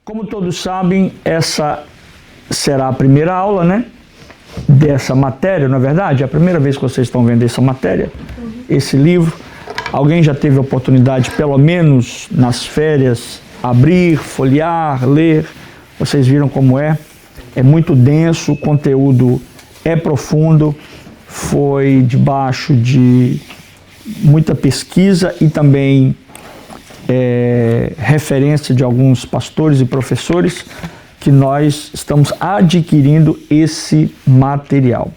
Como todos sabem, essa será a primeira aula, né, dessa matéria, na verdade, é a primeira vez que vocês estão vendo essa matéria, esse livro. Alguém já teve a oportunidade, pelo menos nas férias, abrir, folhear, ler? Vocês viram como é? É muito denso, o conteúdo é profundo, foi debaixo de muita pesquisa e também referência de alguns pastores e professores que nós estamos adquirindo esse material.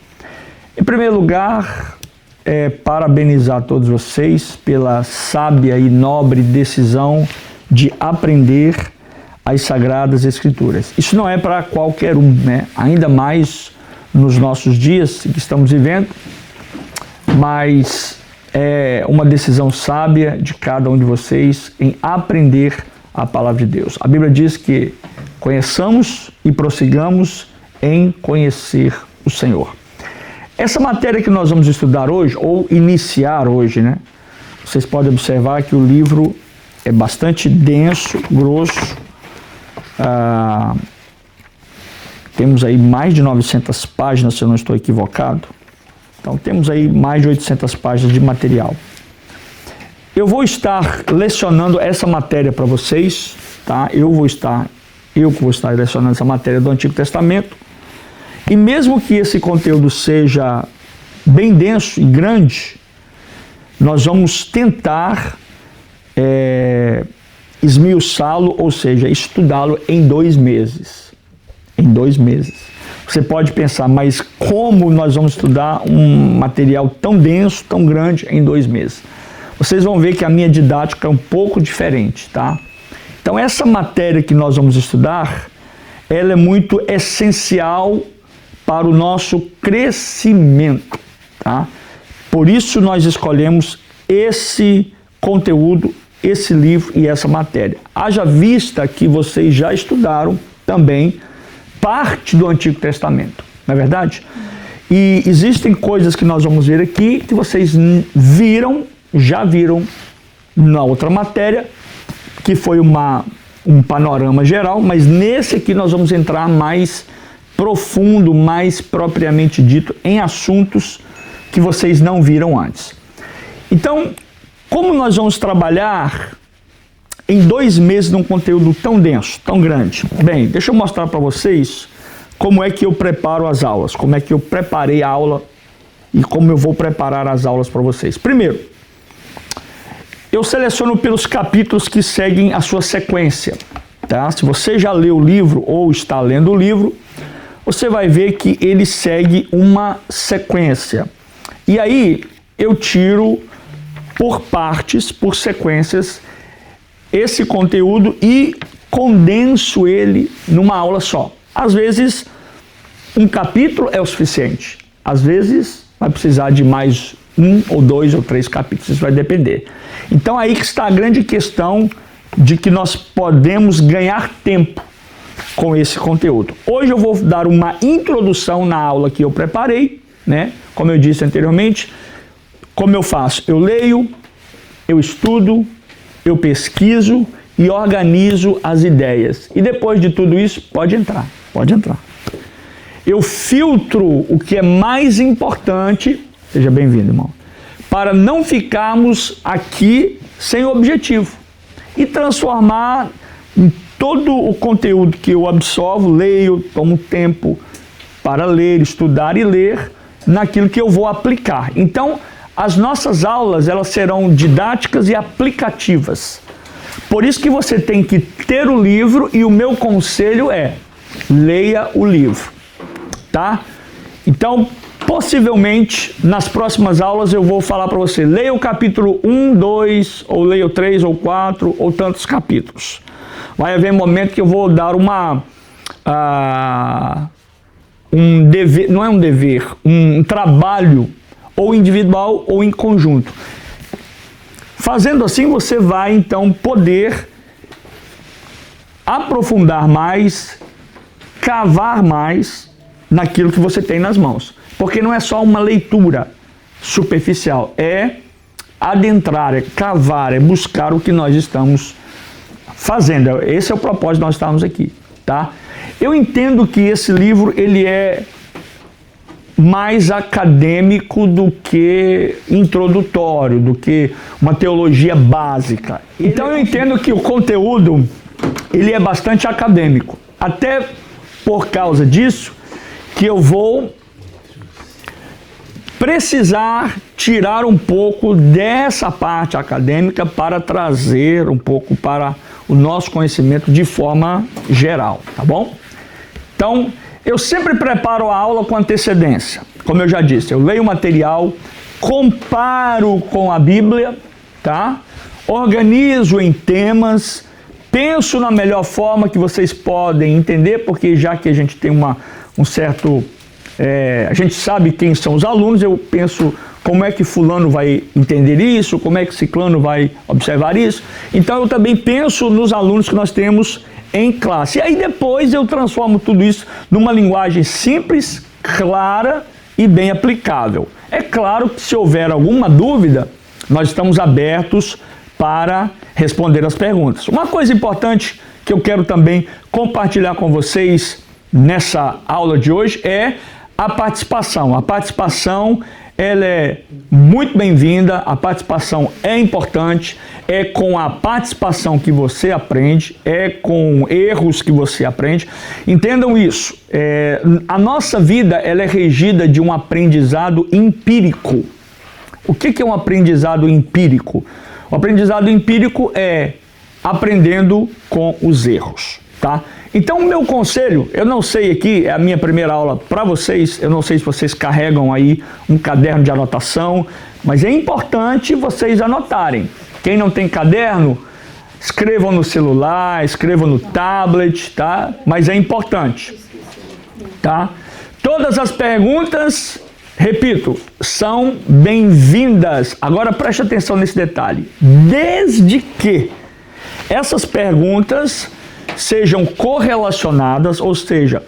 Em primeiro lugar, parabenizar todos vocês pela sábia e nobre decisão de aprender as Sagradas Escrituras. Isso não é para qualquer um, né? Ainda mais nos nossos dias que estamos vivendo, mas é uma decisão sábia de cada um de vocês em aprender a palavra de Deus. A Bíblia diz que conheçamos e prossigamos em conhecer o Senhor. Essa matéria que nós vamos estudar hoje, ou iniciar hoje, né? Vocês podem observar que o livro é bastante denso, grosso. Temos aí mais de 900 páginas, se eu não estou equivocado. Então temos aí mais de 800 páginas de material. Eu vou estar lecionando essa matéria para vocês, tá? Eu que vou estar lecionando essa matéria do Antigo Testamento. E mesmo que esse conteúdo seja bem denso e grande, nós vamos tentar esmiuçá-lo, ou seja, estudá-lo em 2 meses. Em 2 meses. Você pode pensar, mas como nós vamos estudar um material tão denso, tão grande em 2 meses? Vocês vão ver que a minha didática é um pouco diferente, tá? Então essa matéria que nós vamos estudar, ela é muito essencial para o nosso crescimento, tá? Por isso nós escolhemos esse conteúdo, esse livro e essa matéria. Haja vista que vocês já estudaram também parte do Antigo Testamento, não é verdade? E existem coisas que nós vamos ver aqui que vocês já viram na outra matéria, que foi um panorama geral, mas nesse aqui nós vamos entrar mais profundo, mais propriamente dito, em assuntos que vocês não viram antes. Então, como nós vamos trabalhar em 2 meses num conteúdo tão denso, tão grande? Bem, deixa eu mostrar para vocês como é que eu preparo as aulas, como é que eu preparei a aula e como eu vou preparar as aulas para vocês. Primeiro, eu seleciono pelos capítulos que seguem a sua sequência, tá? Se você já leu o livro ou está lendo o livro, você vai ver que ele segue uma sequência. E aí eu tiro por partes, por sequências, esse conteúdo e condenso ele numa aula só. Às vezes, um capítulo é o suficiente. Às vezes, vai precisar de mais 1 ou 2 ou 3 capítulos. Isso vai depender. Então, aí que está a grande questão de que nós podemos ganhar tempo com esse conteúdo. Hoje eu vou dar uma introdução na aula que eu preparei, né? Como eu disse anteriormente, como eu faço? Eu leio, eu estudo, eu pesquiso e organizo as ideias. E depois de tudo isso, pode entrar. Eu filtro o que é mais importante, seja bem-vindo, irmão, para não ficarmos aqui sem objetivo e transformar em todo o conteúdo que eu absorvo, leio, tomo tempo para ler, estudar e ler, naquilo que eu vou aplicar. Então, as nossas aulas, elas serão didáticas e aplicativas. Por isso que você tem que ter o livro e o meu conselho é, leia o livro, tá? Então, possivelmente, nas próximas aulas eu vou falar para você, leia o capítulo 1, 2, ou leia o 3 ou 4, ou tantos capítulos. Vai haver um momento que eu vou dar um dever, não é um dever, um trabalho, ou individual ou em conjunto. Fazendo assim, você vai então poder aprofundar mais, cavar mais naquilo que você tem nas mãos. Porque não é só uma leitura superficial, é adentrar, é cavar, é buscar o que nós estamos fazendo. Esse é o propósito de nós estarmos aqui, tá? Eu entendo que esse livro, ele é mais acadêmico do que introdutório, do que uma teologia básica. Então eu entendo que o conteúdo, ele é bastante acadêmico. Até por causa disso, que eu vou precisar tirar um pouco dessa parte acadêmica para trazer um pouco para o nosso conhecimento de forma geral, tá bom? Então, eu sempre preparo a aula com antecedência. Como eu já disse, eu leio o material, comparo com a Bíblia, tá? Organizo em temas, penso na melhor forma que vocês podem entender, porque já que a gente tem um certo... a gente sabe quem são os alunos, eu penso como é que fulano vai entender isso, como é que ciclano vai observar isso. Então eu também penso nos alunos que nós temos em classe. E aí depois eu transformo tudo isso numa linguagem simples, clara e bem aplicável. É claro que se houver alguma dúvida, nós estamos abertos para responder as perguntas. Uma coisa importante que eu quero também compartilhar com vocês nessa aula de hoje é a participação. A participação, ela é muito bem-vinda, a participação é importante, é com a participação que você aprende, é com erros que você aprende. Entendam isso, a nossa vida ela é regida de um aprendizado empírico. O que é um aprendizado empírico? O aprendizado empírico é aprendendo com os erros, tá? Então, o meu conselho, eu não sei aqui, é a minha primeira aula para vocês, eu não sei se vocês carregam aí um caderno de anotação, mas é importante vocês anotarem. Quem não tem caderno, escrevam no celular, escrevam no tablet, tá? Mas é importante, tá? Todas as perguntas, repito, são bem-vindas. Agora preste atenção nesse detalhe. Desde que essas perguntas sejam correlacionadas, ou seja,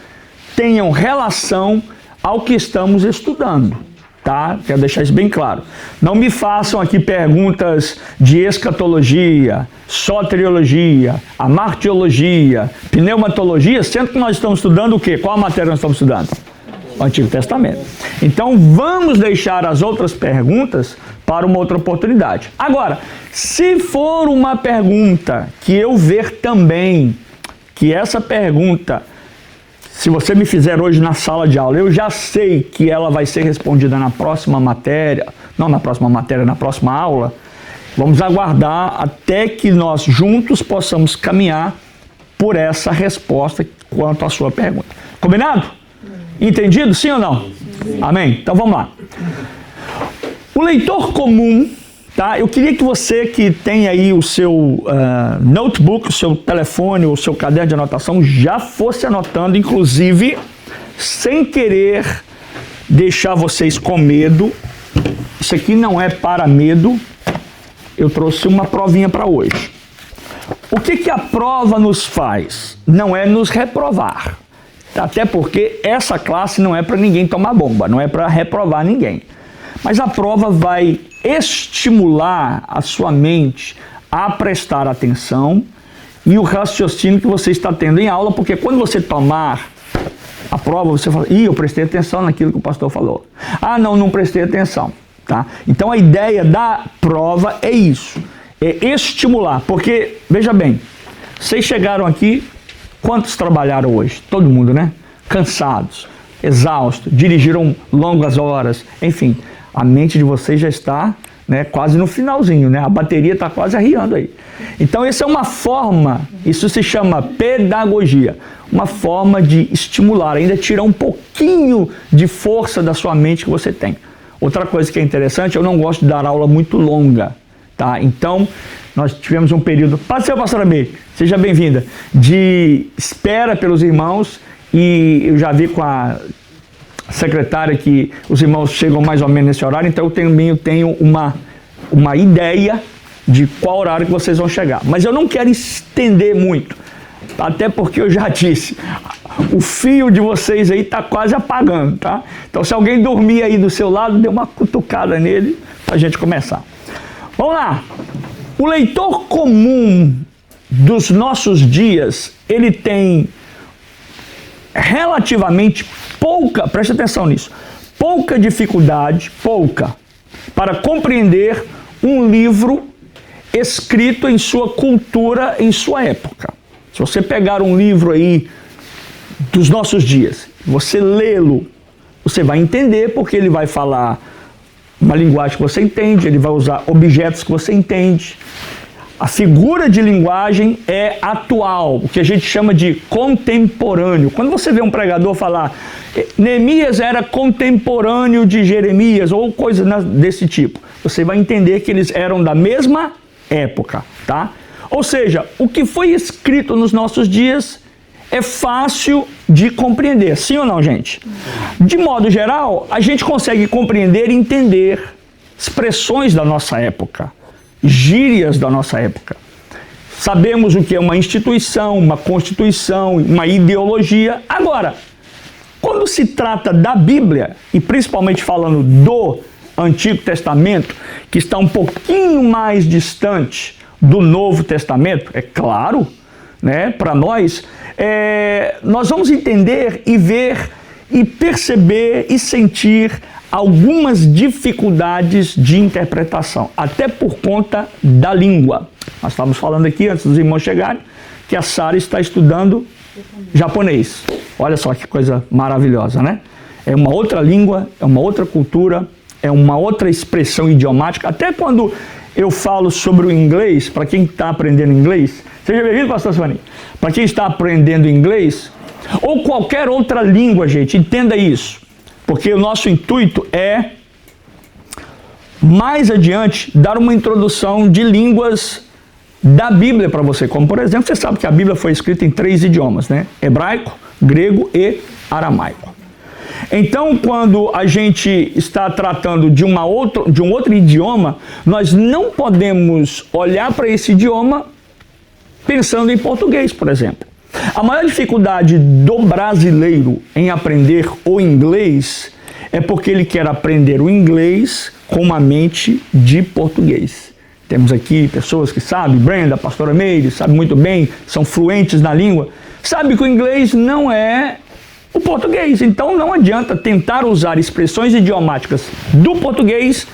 tenham relação ao que estamos estudando, tá? Quero deixar isso bem claro. Não me façam aqui perguntas de escatologia, soteriologia, amartiologia, pneumatologia, sendo que nós estamos estudando o quê? Qual a matéria nós estamos estudando? O Antigo Testamento. Então, vamos deixar as outras perguntas para uma outra oportunidade. Agora, se for uma pergunta que eu ver também que essa pergunta, se você me fizer hoje na sala de aula, eu já sei que ela vai ser respondida na próxima matéria, não na próxima matéria, na próxima aula, vamos aguardar até que nós juntos possamos caminhar por essa resposta quanto à sua pergunta. Combinado? Entendido? Sim ou não? Amém? Então vamos lá. O leitor comum, tá? Eu queria que você que tem aí o seu notebook, o seu telefone, o seu caderno de anotação, já fosse anotando, inclusive, sem querer deixar vocês com medo. Isso aqui não é para medo. Eu trouxe uma provinha para hoje. O que a prova nos faz? Não é nos reprovar. Até porque essa classe não é para ninguém tomar bomba, não é para reprovar ninguém. Mas a prova vai estimular a sua mente a prestar atenção e o raciocínio que você está tendo em aula, porque quando você tomar a prova, você fala, eu prestei atenção naquilo que o pastor falou. Ah, não prestei atenção. Tá? Então a ideia da prova é isso, é estimular, porque, veja bem, vocês chegaram aqui, quantos trabalharam hoje? Todo mundo, né? Cansados, exaustos, dirigiram longas horas, enfim, a mente de vocês já está, né, quase no finalzinho, né? A bateria está quase arriando aí. Então essa é uma forma, isso se chama pedagogia, uma forma de estimular, ainda tirar um pouquinho de força da sua mente que você tem. Outra coisa que é interessante, eu não gosto de dar aula muito longa, tá? Então, nós tivemos um período, pastora May, seja bem-vinda, de espera pelos irmãos, e eu já vi com a secretária que os irmãos chegam mais ou menos nesse horário, então eu tenho uma ideia de qual horário que vocês vão chegar. Mas eu não quero estender muito, até porque eu já disse, o fio de vocês aí está quase apagando, tá? Então se alguém dormir aí do seu lado, dê uma cutucada nele para a gente começar. Vamos lá. O leitor comum dos nossos dias, ele tem relativamente pouca, preste atenção nisso, pouca dificuldade, para compreender um livro escrito em sua cultura, em sua época. Se você pegar um livro aí dos nossos dias, você lê-lo, você vai entender, porque ele vai falar uma linguagem que você entende, ele vai usar objetos que você entende. A figura de linguagem é atual, o que a gente chama de contemporâneo. Quando você vê um pregador falar Neemias era contemporâneo de Jeremias ou coisa desse tipo, você vai entender que eles eram da mesma época, tá? Ou seja, o que foi escrito nos nossos dias é fácil de compreender, sim ou não, gente? De modo geral, a gente consegue compreender e entender expressões da nossa época, gírias da nossa época. Sabemos o que é uma instituição, uma constituição, uma ideologia. Agora, quando se trata da Bíblia, e principalmente falando do Antigo Testamento, que está um pouquinho mais distante do Novo Testamento, é claro, né, para nós, nós vamos entender e ver e perceber e sentir algumas dificuldades de interpretação, até por conta da língua. Nós estávamos falando aqui, antes dos irmãos chegarem, que a Sara está estudando japonês. Olha só que coisa maravilhosa, né? É uma outra língua, é uma outra cultura, é uma outra expressão idiomática. Até quando eu falo sobre o inglês, para quem está aprendendo inglês, seja bem-vindo, pastor Sônia. Para quem está aprendendo inglês, ou qualquer outra língua, gente, entenda isso. Porque o nosso intuito é, mais adiante, dar uma introdução de línguas da Bíblia para você. Como, por exemplo, você sabe que a Bíblia foi escrita em 3 idiomas, né? Hebraico, grego e aramaico. Então, quando a gente está tratando de um outro idioma, nós não podemos olhar para esse idioma pensando em português, por exemplo. A maior dificuldade do brasileiro em aprender o inglês é porque ele quer aprender o inglês com uma mente de português. Temos aqui pessoas que sabem, Brenda, a pastora Meire, sabe muito bem, são fluentes na língua, sabe que o inglês não é o português. Então não adianta tentar usar expressões idiomáticas do português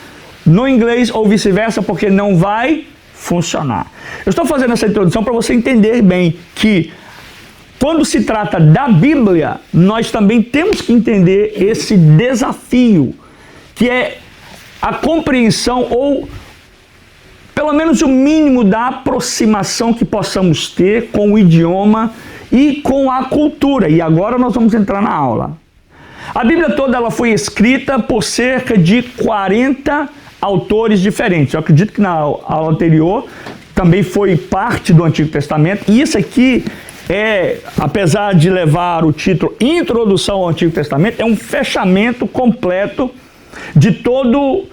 no inglês ou vice-versa, porque não vai funcionar. Eu estou fazendo essa introdução para você entender bem que quando se trata da Bíblia, nós também temos que entender esse desafio, que é a compreensão ou pelo menos o mínimo da aproximação que possamos ter com o idioma e com a cultura. E agora nós vamos entrar na aula. A Bíblia toda ela foi escrita por cerca de 40 autores diferentes. Eu acredito que na aula anterior também foi parte do Antigo Testamento. E isso aqui apesar de levar o título Introdução ao Antigo Testamento, é um fechamento completo de todo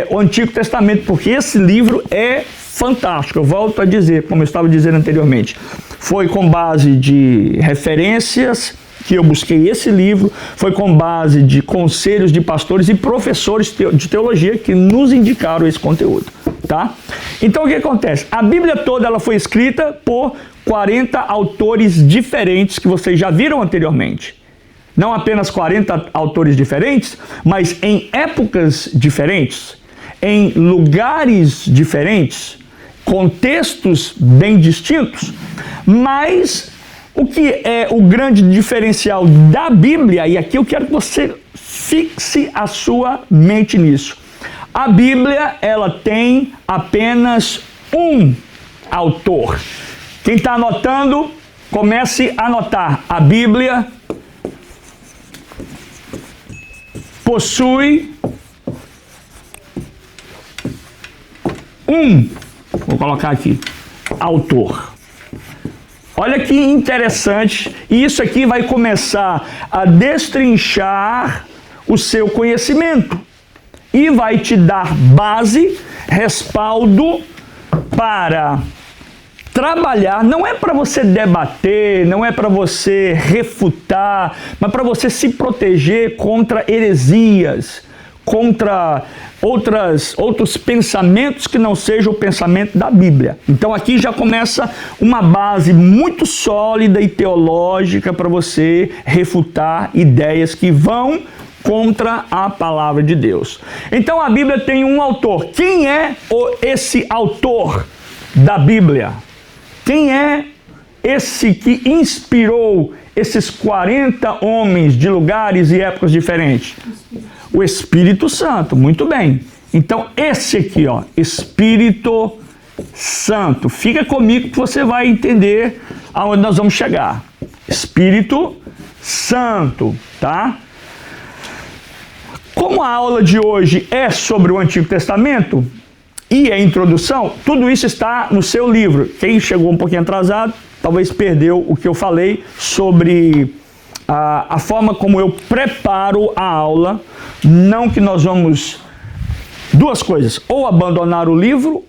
o Antigo Testamento, porque esse livro é fantástico. Eu volto a dizer, como eu estava dizendo anteriormente, foi com base de referências que eu busquei esse livro, foi com base de conselhos de pastores e professores de teologia que nos indicaram esse conteúdo, tá? Então o que acontece? A Bíblia toda ela foi escrita por 40 autores diferentes que vocês já viram anteriormente. Não apenas 40 autores diferentes, mas em épocas diferentes, em lugares diferentes, contextos bem distintos, mas o que é o grande diferencial da Bíblia, e aqui eu quero que você fixe a sua mente nisso. A Bíblia, ela tem apenas um autor. Quem está anotando, comece a anotar. A Bíblia possui vou colocar aqui, autor. Olha que interessante, e isso aqui vai começar a destrinchar o seu conhecimento e vai te dar base, respaldo para trabalhar. Não é para você debater, não é para você refutar, mas para você se proteger contra heresias, contra outros pensamentos que não sejam o pensamento da Bíblia. Então aqui já começa uma base muito sólida e teológica para você refutar ideias que vão contra a palavra de Deus. Então a Bíblia tem um autor. Quem é esse autor da Bíblia? Quem é esse que inspirou esses 40 homens de lugares e épocas diferentes? O Espírito Santo, muito bem. Então esse aqui, ó, Espírito Santo. Fica comigo que você vai entender aonde nós vamos chegar. Espírito Santo, tá? Como a aula de hoje é sobre o Antigo Testamento e a introdução, tudo isso está no seu livro. Quem chegou um pouquinho atrasado, talvez perdeu o que eu falei sobre a forma como eu preparo a aula. Não que nós vamos, duas coisas, ou abandonar o livro,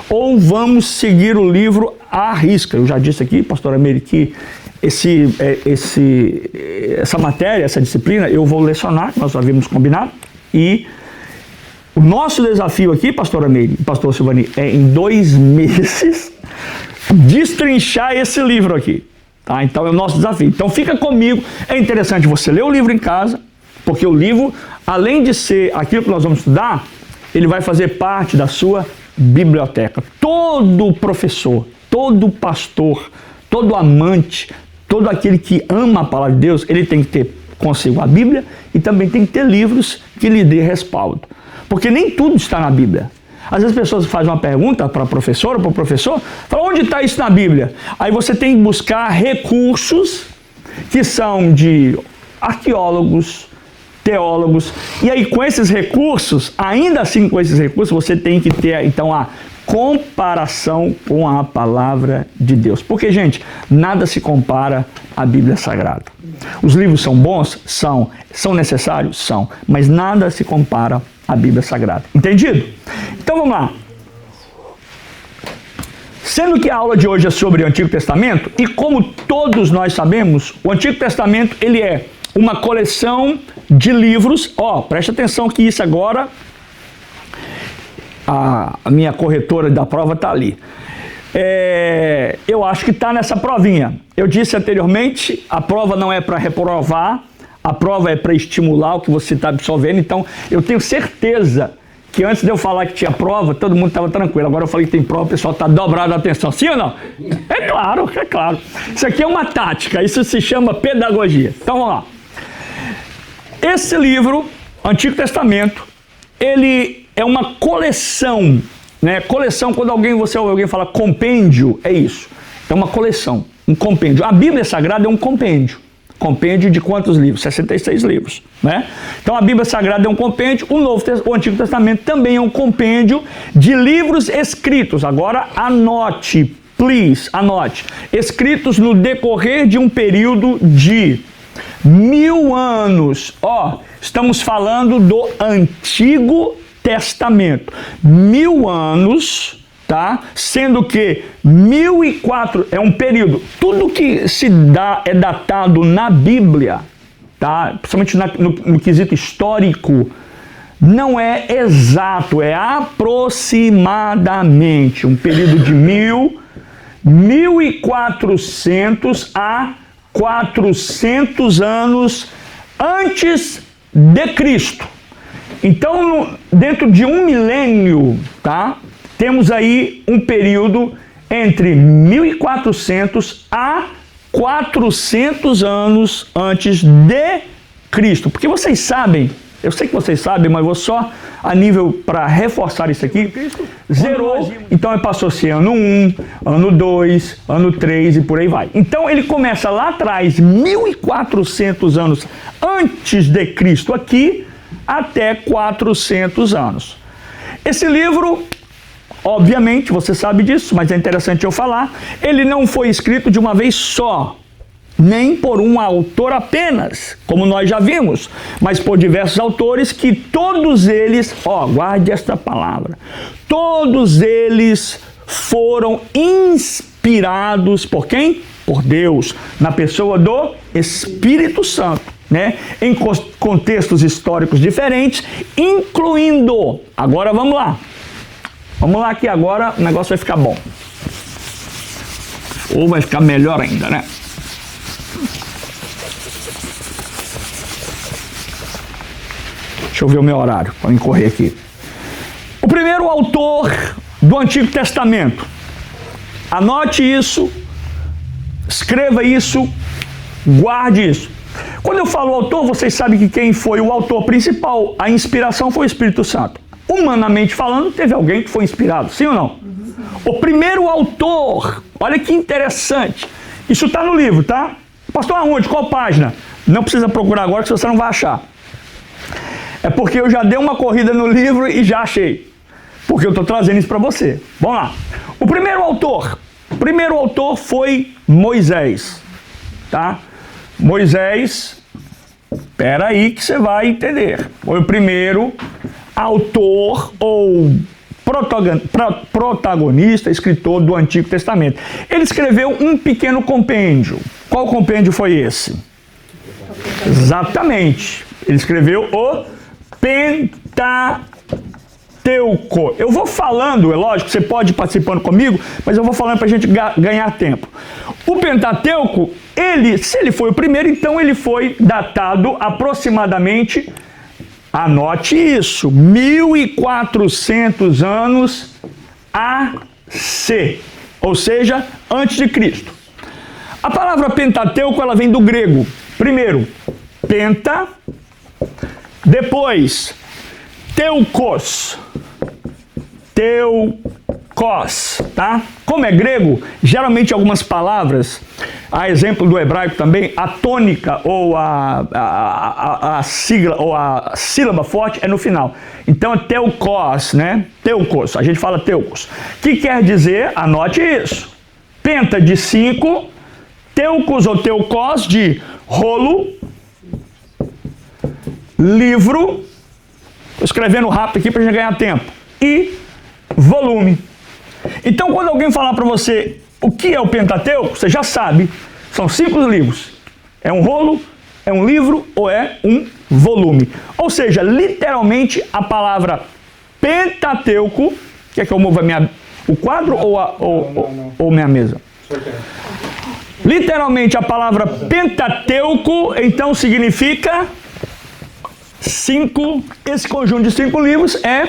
ou vamos seguir o livro à risca. Eu já disse aqui, pastora Meire, que essa matéria, essa disciplina, eu vou lecionar, nós havíamos combinado, e o nosso desafio aqui, pastora Meire e pastor Silvani, é em 2 meses destrinchar esse livro aqui, tá? Então é o nosso desafio. Então fica comigo, é interessante você ler o livro em casa, porque o livro, além de ser aquilo que nós vamos estudar, ele vai fazer parte da sua biblioteca. Todo professor, todo pastor, todo amante, todo aquele que ama a palavra de Deus, ele tem que ter consigo a Bíblia e também tem que ter livros que lhe dê respaldo. Porque nem tudo está na Bíblia. Às vezes as pessoas fazem uma pergunta para a professora ou para o professor, falam, onde está isso na Bíblia? Aí você tem que buscar recursos que são de arqueólogos, teólogos, e aí com esses recursos, ainda assim com esses recursos, você tem que ter então a comparação com a palavra de Deus. Porque, gente, nada se compara à Bíblia Sagrada. Os livros são bons? São. São necessários? São. Mas nada se compara à Bíblia Sagrada. Entendido? Então vamos lá. Sendo que a aula de hoje é sobre o Antigo Testamento, e como todos nós sabemos, o Antigo Testamento ele é uma coleção de livros. Preste atenção que isso agora... A minha corretora da prova está ali. Eu acho que está nessa provinha. Eu disse anteriormente, a prova não é para reprovar, a prova é para estimular o que você está absorvendo. Então, eu tenho certeza que antes de eu falar que tinha prova, todo mundo estava tranquilo. Agora eu falei que tem prova, o pessoal está dobrado a atenção. Sim ou não? É claro, é claro. Isso aqui é uma tática, isso se chama pedagogia. Então, vamos lá. Esse livro, Antigo Testamento, ele é uma coleção, né? Coleção, quando alguém fala compêndio, é isso. É uma coleção, um compêndio. A Bíblia Sagrada é um compêndio. Compêndio de quantos livros? 66 livros, né? Então a Bíblia Sagrada é um compêndio, o Antigo Testamento também é um compêndio de livros escritos. Agora anote, please, anote. Escritos no decorrer de um período de 1000 anos. Estamos falando do Antigo Testamento. 1000 anos, tá? Sendo que 1004 é um período. Tudo que se dá é datado na Bíblia, tá? Principalmente no quesito histórico, não é exato, é aproximadamente um período de 1400 a 400 anos antes de Cristo. Então, dentro de um milênio, tá? Temos aí um período entre 1400 a 400 anos antes de Cristo. Porque vocês sabem, eu sei que vocês sabem, mas vou só a nível para reforçar isso aqui. Cristo zerou, então passou-se ano 1, ano 2, ano 3 e por aí vai. Então ele começa lá atrás, 1400 anos antes de Cristo aqui, até 400 anos. Esse livro, obviamente, você sabe disso, mas é interessante eu falar, ele não foi escrito de uma vez só, nem por um autor apenas, como nós já vimos, mas por diversos autores que todos eles, guarde esta palavra, todos eles foram inspirados por quem? Por Deus, na pessoa do Espírito Santo. né, em contextos históricos diferentes, incluindo, agora vamos lá que agora o negócio vai ficar bom, ou vai ficar melhor ainda, né? Deixa eu ver o meu horário, para correr aqui. O primeiro autor do Antigo Testamento, anote isso, escreva isso, guarde isso. Quando eu falo autor, vocês sabem que quem foi o autor principal, a inspiração foi o Espírito Santo. Humanamente falando, teve alguém que foi inspirado, sim ou não? O primeiro autor, olha que interessante, isso está no livro, tá? Pastor, aonde? Qual página? Não precisa procurar agora, que você não vai achar. É porque eu já dei uma corrida no livro e já achei. Porque eu estou trazendo isso para você. Vamos lá. O primeiro autor foi Moisés, tá? Moisés, espera aí que você vai entender. Foi o primeiro autor ou protagonista, escritor do Antigo Testamento. Ele escreveu um pequeno compêndio. Qual compêndio foi esse? Exatamente. Ele escreveu o Pentateuco. Eu vou falando, é lógico, você pode ir participando comigo, mas eu vou falando para a gente ganhar tempo. O Pentateuco, se ele foi o primeiro, então ele foi datado aproximadamente, anote isso, 1400 anos AC, ou seja, antes de Cristo. A palavra Pentateuco, ela vem do grego. Primeiro, penta, depois, teukos, tá? Como é grego, geralmente algumas palavras, a exemplo do hebraico também, a tônica ou a sigla ou a sílaba forte é no final. Então é teukos, né? Teukos, a gente fala teukos. Que quer dizer, anote isso, penta de 5, teukos ou teukos de rolo, livro, estou escrevendo rápido aqui para a gente ganhar tempo, e volume. Então, quando alguém falar para você o que é o Pentateuco, você já sabe, são 5 livros. É um rolo, é um livro ou é um volume. Ou seja, literalmente a palavra Pentateuco, quer que eu mova o quadro ou minha mesa? Literalmente a palavra Pentateuco, então significa 5, esse conjunto de 5 livros é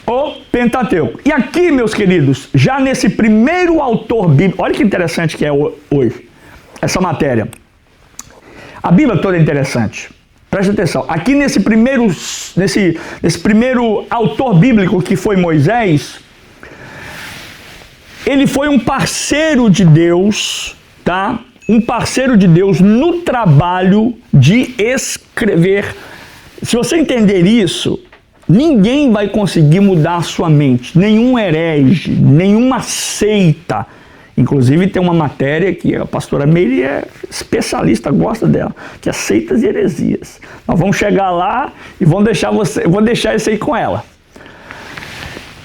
o Pentateuco. E aqui, meus queridos, já nesse primeiro autor bíblico, olha que interessante que é hoje, essa matéria. A Bíblia toda é interessante. Presta atenção. Aqui nesse primeiro autor bíblico que foi Moisés, ele foi um parceiro de Deus, tá? Um parceiro de Deus no trabalho de escrever. Se você entender isso, ninguém vai conseguir mudar a sua mente, nenhum herege, nenhuma seita. Inclusive tem uma matéria que a pastora Meire é especialista, gosta dela, que é seitas e heresias. Nós vamos chegar lá e vou deixar isso aí com ela.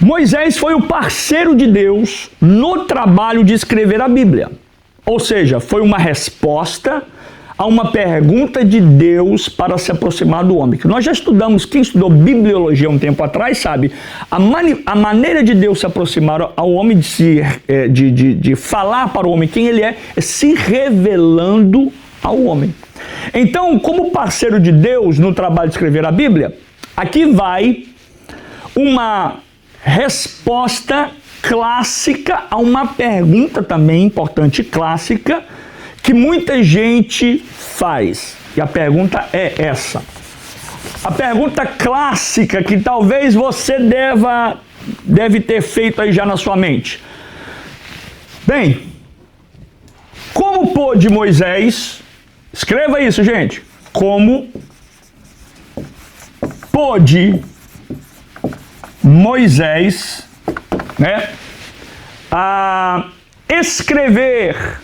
Moisés foi o parceiro de Deus no trabalho de escrever a Bíblia. Ou seja, foi uma resposta a uma pergunta de Deus para se aproximar do homem. Que nós já estudamos, quem estudou bibliologia um tempo atrás sabe, a maneira de Deus se aproximar ao homem, de falar para o homem quem ele é se revelando ao homem. Então, como parceiro de Deus no trabalho de escrever a Bíblia, aqui vai uma resposta clássica a uma pergunta também importante, clássica, que muita gente faz. E a pergunta é essa. A pergunta clássica que talvez você deve ter feito aí já na sua mente. Bem, como pôde Moisés, escreva isso, gente, como pôde Moisés, né, a escrever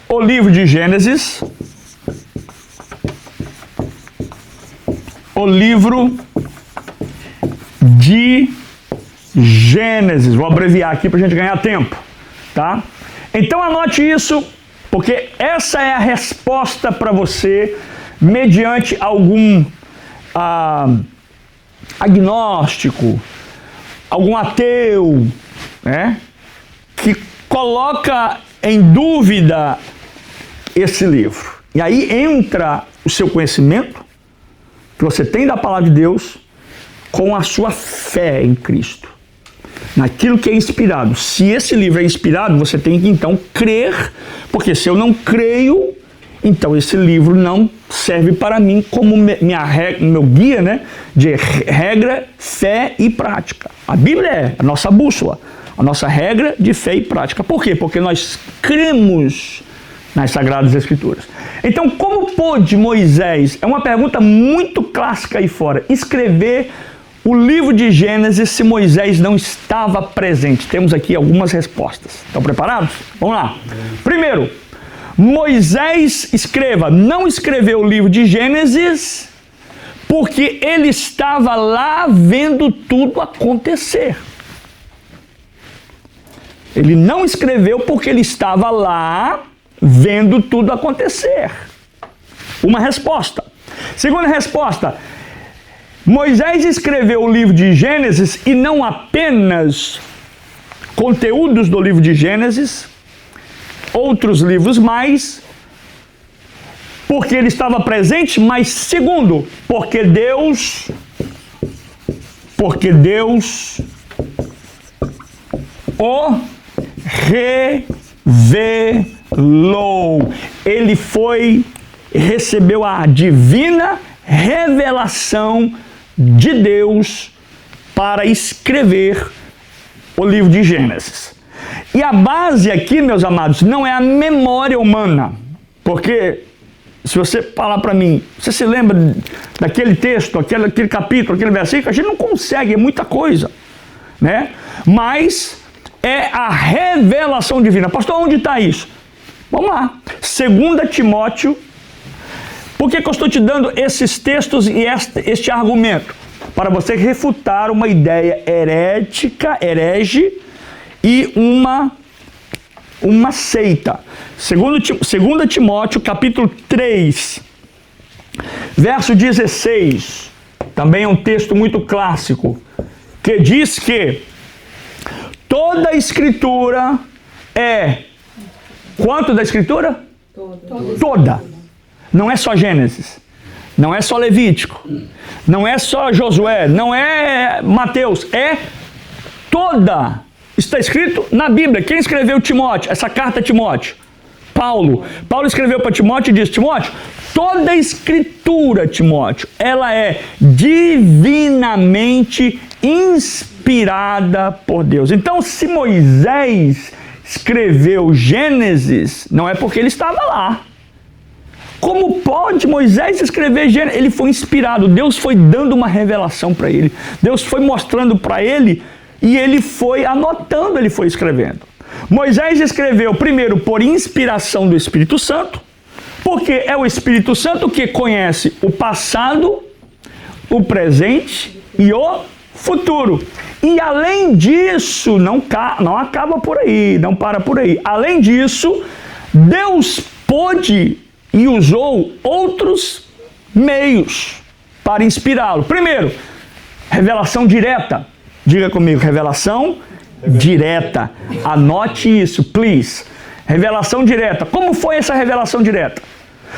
o livro de Gênesis, o livro de Gênesis. Vou abreviar aqui para a gente ganhar tempo, tá? Então anote isso, porque essa é a resposta para você mediante algum agnóstico, algum ateu, né, que coloca em dúvida esse livro. E aí entra o seu conhecimento, que você tem da palavra de Deus, com a sua fé em Cristo, naquilo que é inspirado. Se esse livro é inspirado, você tem que então crer, porque se eu não creio, então esse livro não serve para mim como meu guia, né, de regra, fé e prática. A Bíblia é a nossa bússola, a nossa regra de fé e prática. Por quê? Porque nós cremos nas Sagradas Escrituras. Então, como pôde Moisés, é uma pergunta muito clássica aí fora, escrever o livro de Gênesis se Moisés não estava presente? Temos aqui algumas respostas. Estão preparados? Vamos lá. Primeiro, Moisés não escreveu o livro de Gênesis porque ele estava lá vendo tudo acontecer. Ele não escreveu porque ele estava lá vendo tudo acontecer. Uma resposta. Segunda resposta, Moisés escreveu o livro de Gênesis e não apenas conteúdos do livro de Gênesis, outros livros mais, porque ele estava presente, mas segundo, porque Deus o revelou. Ele recebeu a divina revelação de Deus para escrever o livro de Gênesis. E a base aqui, meus amados, não é a memória humana, porque se você falar para mim, você se lembra daquele texto, aquele capítulo, aquele versículo, a gente não consegue, é muita coisa, né? Mas é a revelação divina. Pastor, onde está isso? Vamos lá. 2 Timóteo. Por que eu estou te dando esses textos e este argumento? Para você refutar uma ideia herege e uma seita. 2 Timóteo, capítulo 3, verso 16, também é um texto muito clássico, que diz que toda a Escritura é... Quanto da Escritura? Toda. Não é só Gênesis, não é só Levítico, não é só Josué, não é Mateus, é toda. Está escrito na Bíblia. Quem escreveu Timóteo? Essa carta a Timóteo? Paulo. Paulo escreveu para Timóteo e disse: Timóteo, toda a Escritura, Timóteo, ela é divinamente inspirada por Deus. Então, se Moisés escreveu Gênesis, não é porque ele estava lá. Como pode Moisés escrever Gênesis? Ele foi inspirado. Deus foi dando uma revelação para ele. Deus foi mostrando para ele e ele foi anotando, ele foi escrevendo. Moisés escreveu primeiro por inspiração do Espírito Santo, porque é o Espírito Santo que conhece o passado, o presente e o futuro. E além disso, não acaba por aí, não para por aí. Além disso, Deus pôde e usou outros meios para inspirá-lo. Primeiro, revelação direta. Diga comigo, revelação direta. Anote isso, please. Revelação direta. Como foi essa revelação direta?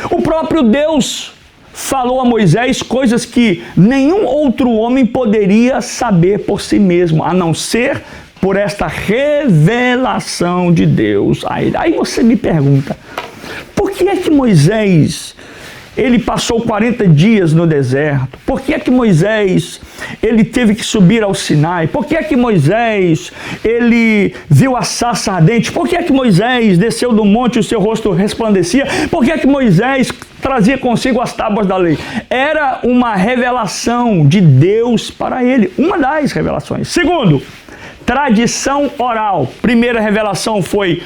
O próprio Deus falou a Moisés coisas que nenhum outro homem poderia saber por si mesmo, a não ser por esta revelação de Deus a ele. Aí você me pergunta, por que é que Moisés, ele passou 40 dias no deserto? Por que é que Moisés, ele teve que subir ao Sinai? Por que é que Moisés, ele viu a sarça ardente? Por que é que Moisés desceu do monte e o seu rosto resplandecia? Por que é que Moisés trazia consigo as tábuas da lei? Era uma revelação de Deus para ele, uma das revelações. Segundo, tradição oral. A primeira revelação foi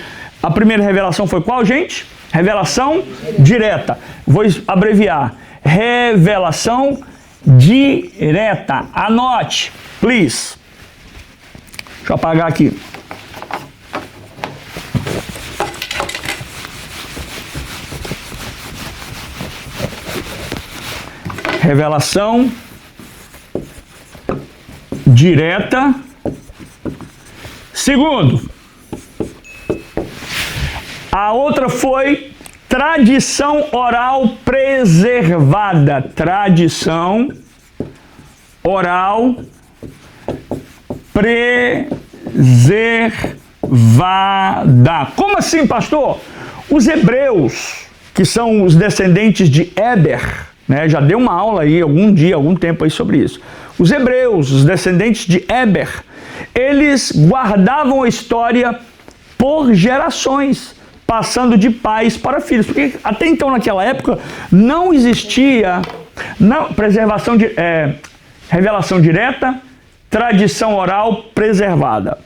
qual, gente? Revelação direta. Vou abreviar. Revelação direta. Anote, please. Deixa eu apagar aqui. Revelação direta. Segundo, a outra foi tradição oral preservada. Tradição oral preservada. Como assim, pastor? Os hebreus, que são os descendentes de Éber, né? Já dei uma aula aí algum tempo aí sobre isso. Os hebreus, os descendentes de Éber, eles guardavam a história por gerações, passando de pais para filhos, porque até então naquela época não existia revelação direta, tradição oral preservada.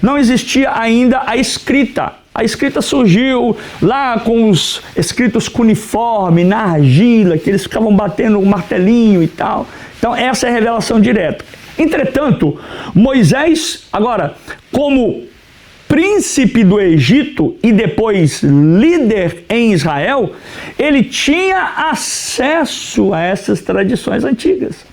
Não existia ainda a escrita. A escrita surgiu lá com os escritos cuneiforme, na argila, que eles ficavam batendo o martelinho e tal. Então essa é a revelação direta. Entretanto, Moisés, agora, como príncipe do Egito e depois líder em Israel, ele tinha acesso a essas tradições antigas.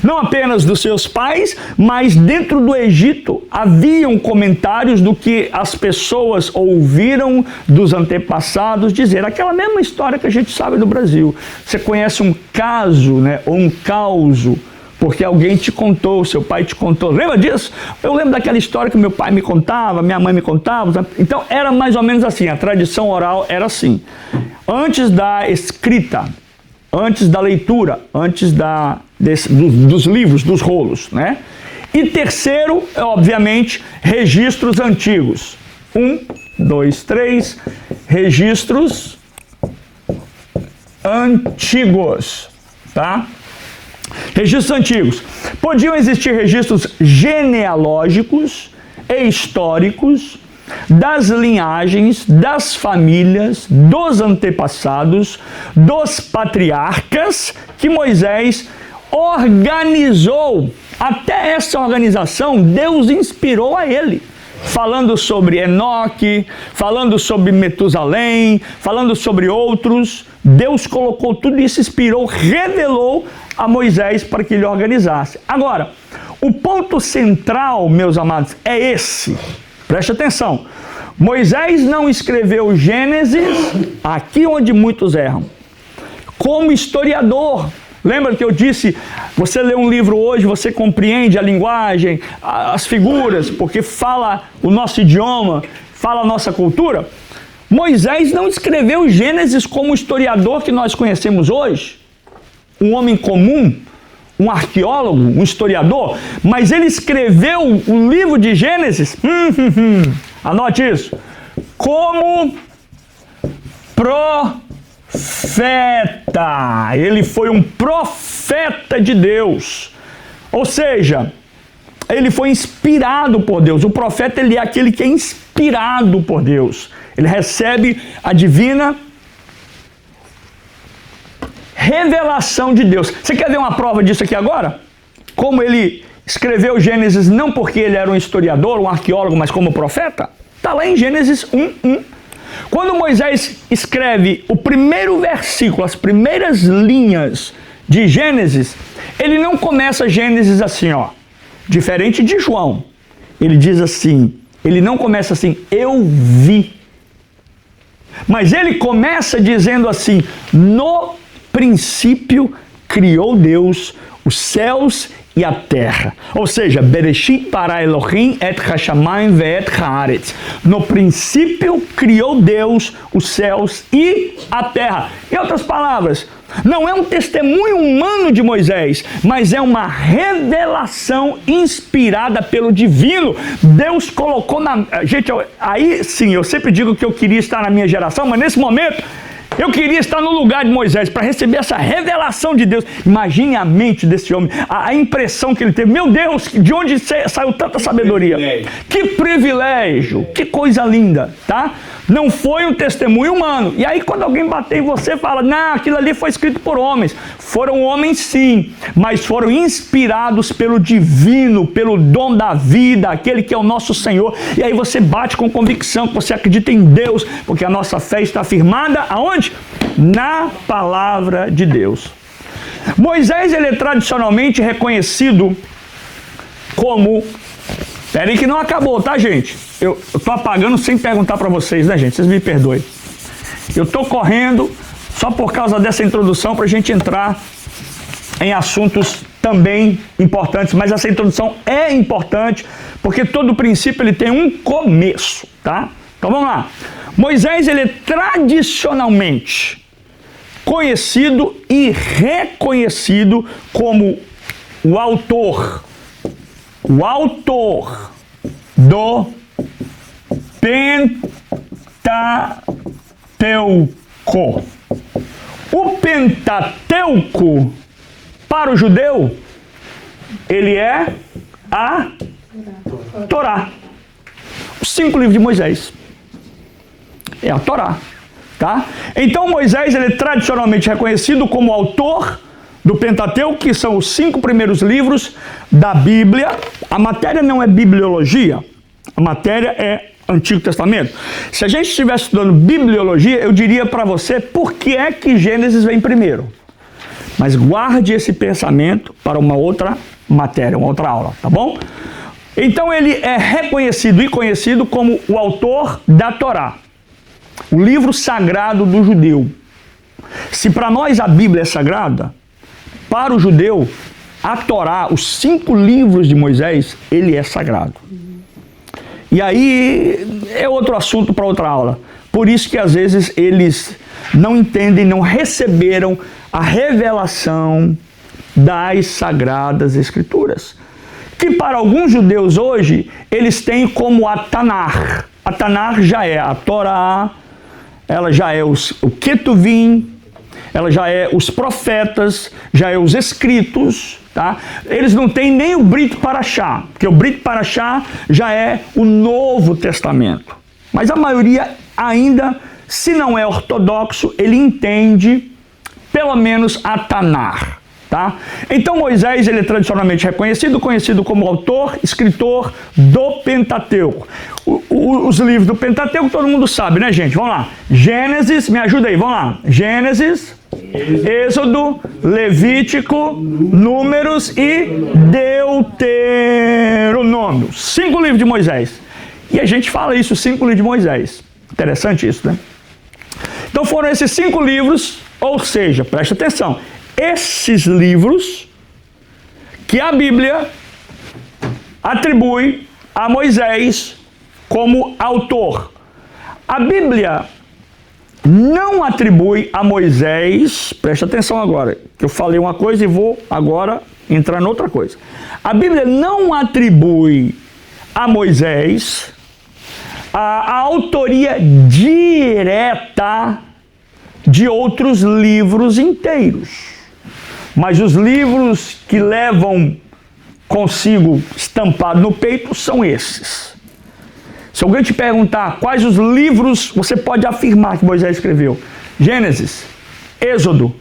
Não apenas dos seus pais, mas dentro do Egito haviam comentários do que as pessoas ouviram dos antepassados dizer. Aquela mesma história que a gente sabe do Brasil. Você conhece um caso, né, ou um causo, porque alguém te contou, seu pai te contou. Lembra disso? Eu lembro daquela história que meu pai me contava, minha mãe me contava. Então era mais ou menos assim, a tradição oral era assim. Antes da escrita, antes da leitura, antes dos livros, dos rolos, né? E terceiro, obviamente, registros antigos. 1, 2, 3, registros antigos, tá? Registros antigos. Podiam existir registros genealógicos e históricos das linhagens, das famílias, dos antepassados, dos patriarcas que Moisés organizou. Até essa organização Deus inspirou a ele, falando sobre Enoque, falando sobre Metusalém, falando sobre outros. Deus colocou tudo isso, inspirou, revelou a Moisés para que ele organizasse. Agora, o ponto central, meus amados, é esse. Preste atenção. Moisés não escreveu Gênesis, aqui onde muitos erram, como historiador. Lembra que eu disse, você lê um livro hoje, você compreende a linguagem, as figuras, porque fala o nosso idioma, fala a nossa cultura? Moisés não escreveu Gênesis como historiador que nós conhecemos hoje, um homem comum, um arqueólogo, um historiador, mas ele escreveu o livro de Gênesis, anote isso, como profeta. Ele foi um profeta de Deus, ou seja, ele foi inspirado por Deus. O profeta, ele é aquele que é inspirado por Deus, ele recebe a divina revelação de Deus. Você quer ver uma prova disso aqui agora? Como ele escreveu Gênesis não porque ele era um historiador, um arqueólogo, mas como profeta? Está lá em Gênesis 1:1. Quando Moisés escreve o primeiro versículo, as primeiras linhas de Gênesis, ele não começa Gênesis assim, ó, diferente de João. Ele diz assim, ele não começa assim, eu vi. Mas ele começa dizendo assim, no princípio criou Deus os céus e a terra. Ou seja, Bereshit bara Elohim et hashamayim ve'et haaretz. No princípio criou Deus os céus e a terra. Em outras palavras, não é um testemunho humano de Moisés, mas é uma revelação inspirada pelo divino. Deus colocou na... Gente, aí sim, eu sempre digo que eu queria estar na minha geração, mas nesse momento eu queria estar no lugar de Moisés para receber essa revelação de Deus. Imagine a mente desse homem, a impressão que ele teve. Meu Deus, de onde saiu tanta sabedoria? Que privilégio, que coisa linda, tá? Não foi um testemunho humano. E aí quando alguém bater em você, fala, não, aquilo ali foi escrito por homens. Foram homens sim, mas foram inspirados pelo divino, pelo dom da vida, aquele que é o nosso Senhor. E aí você bate com convicção que você acredita em Deus, porque a nossa fé está firmada aonde? Na palavra de Deus. Moisés, ele é tradicionalmente reconhecido como... Peraí que não acabou, tá, gente? Eu tô apagando sem perguntar para vocês, né, gente? Vocês me perdoem. Eu tô correndo só por causa dessa introdução para a gente entrar em assuntos também importantes, mas essa introdução é importante porque todo princípio ele tem um começo, tá? Então vamos lá. Moisés, ele é tradicionalmente conhecido e reconhecido como o autor do Pentateuco. O Pentateuco, para o judeu, ele é a Torá. Os 5 livros de Moisés. É a Torá. Tá? Então Moisés, ele é tradicionalmente reconhecido como autor do Pentateuco, que são os 5 primeiros livros da Bíblia. A matéria não é bibliologia, a matéria é Antigo Testamento. Se a gente estivesse estudando bibliologia, eu diria para você por que é que Gênesis vem primeiro. Mas guarde esse pensamento para uma outra matéria, uma outra aula, tá bom? Então ele é reconhecido e conhecido como o autor da Torá, o livro sagrado do judeu. Se para nós a Bíblia é sagrada, para o judeu, a Torá, os 5 livros de Moisés, ele é sagrado. E aí é outro assunto para outra aula. Por isso que às vezes eles não entendem, não receberam a revelação das Sagradas Escrituras. Que para alguns judeus hoje, eles têm como a Tanar. A Tanar já é a Torá, ela já é o Ketuvim, ela já é os profetas, já é os escritos, tá? Eles não têm nem o Brit Parashá, porque o Brit Parashá já é o Novo Testamento. Mas a maioria ainda, se não é ortodoxo, ele entende pelo menos a Tanar, tá? Então Moisés, ele é tradicionalmente conhecido como autor, escritor do Pentateuco. Os livros do Pentateuco todo mundo sabe, né, gente? Vamos lá. Gênesis, me ajuda aí, vamos lá. Gênesis, Êxodo, Levítico, Números e Deuteronômio. 5 livros de Moisés. E a gente fala isso, 5 livros de Moisés. Interessante isso, né? Então foram esses 5 livros, ou seja, preste atenção, esses livros que a Bíblia atribui a Moisés como autor. A Bíblia não atribui a Moisés, preste atenção agora, que eu falei uma coisa e vou agora entrar em outra coisa. A Bíblia não atribui a Moisés a autoria direta de outros livros inteiros. Mas os livros que levam consigo estampado no peito são esses. Se alguém te perguntar quais os livros você pode afirmar que Moisés escreveu: Gênesis, Êxodo,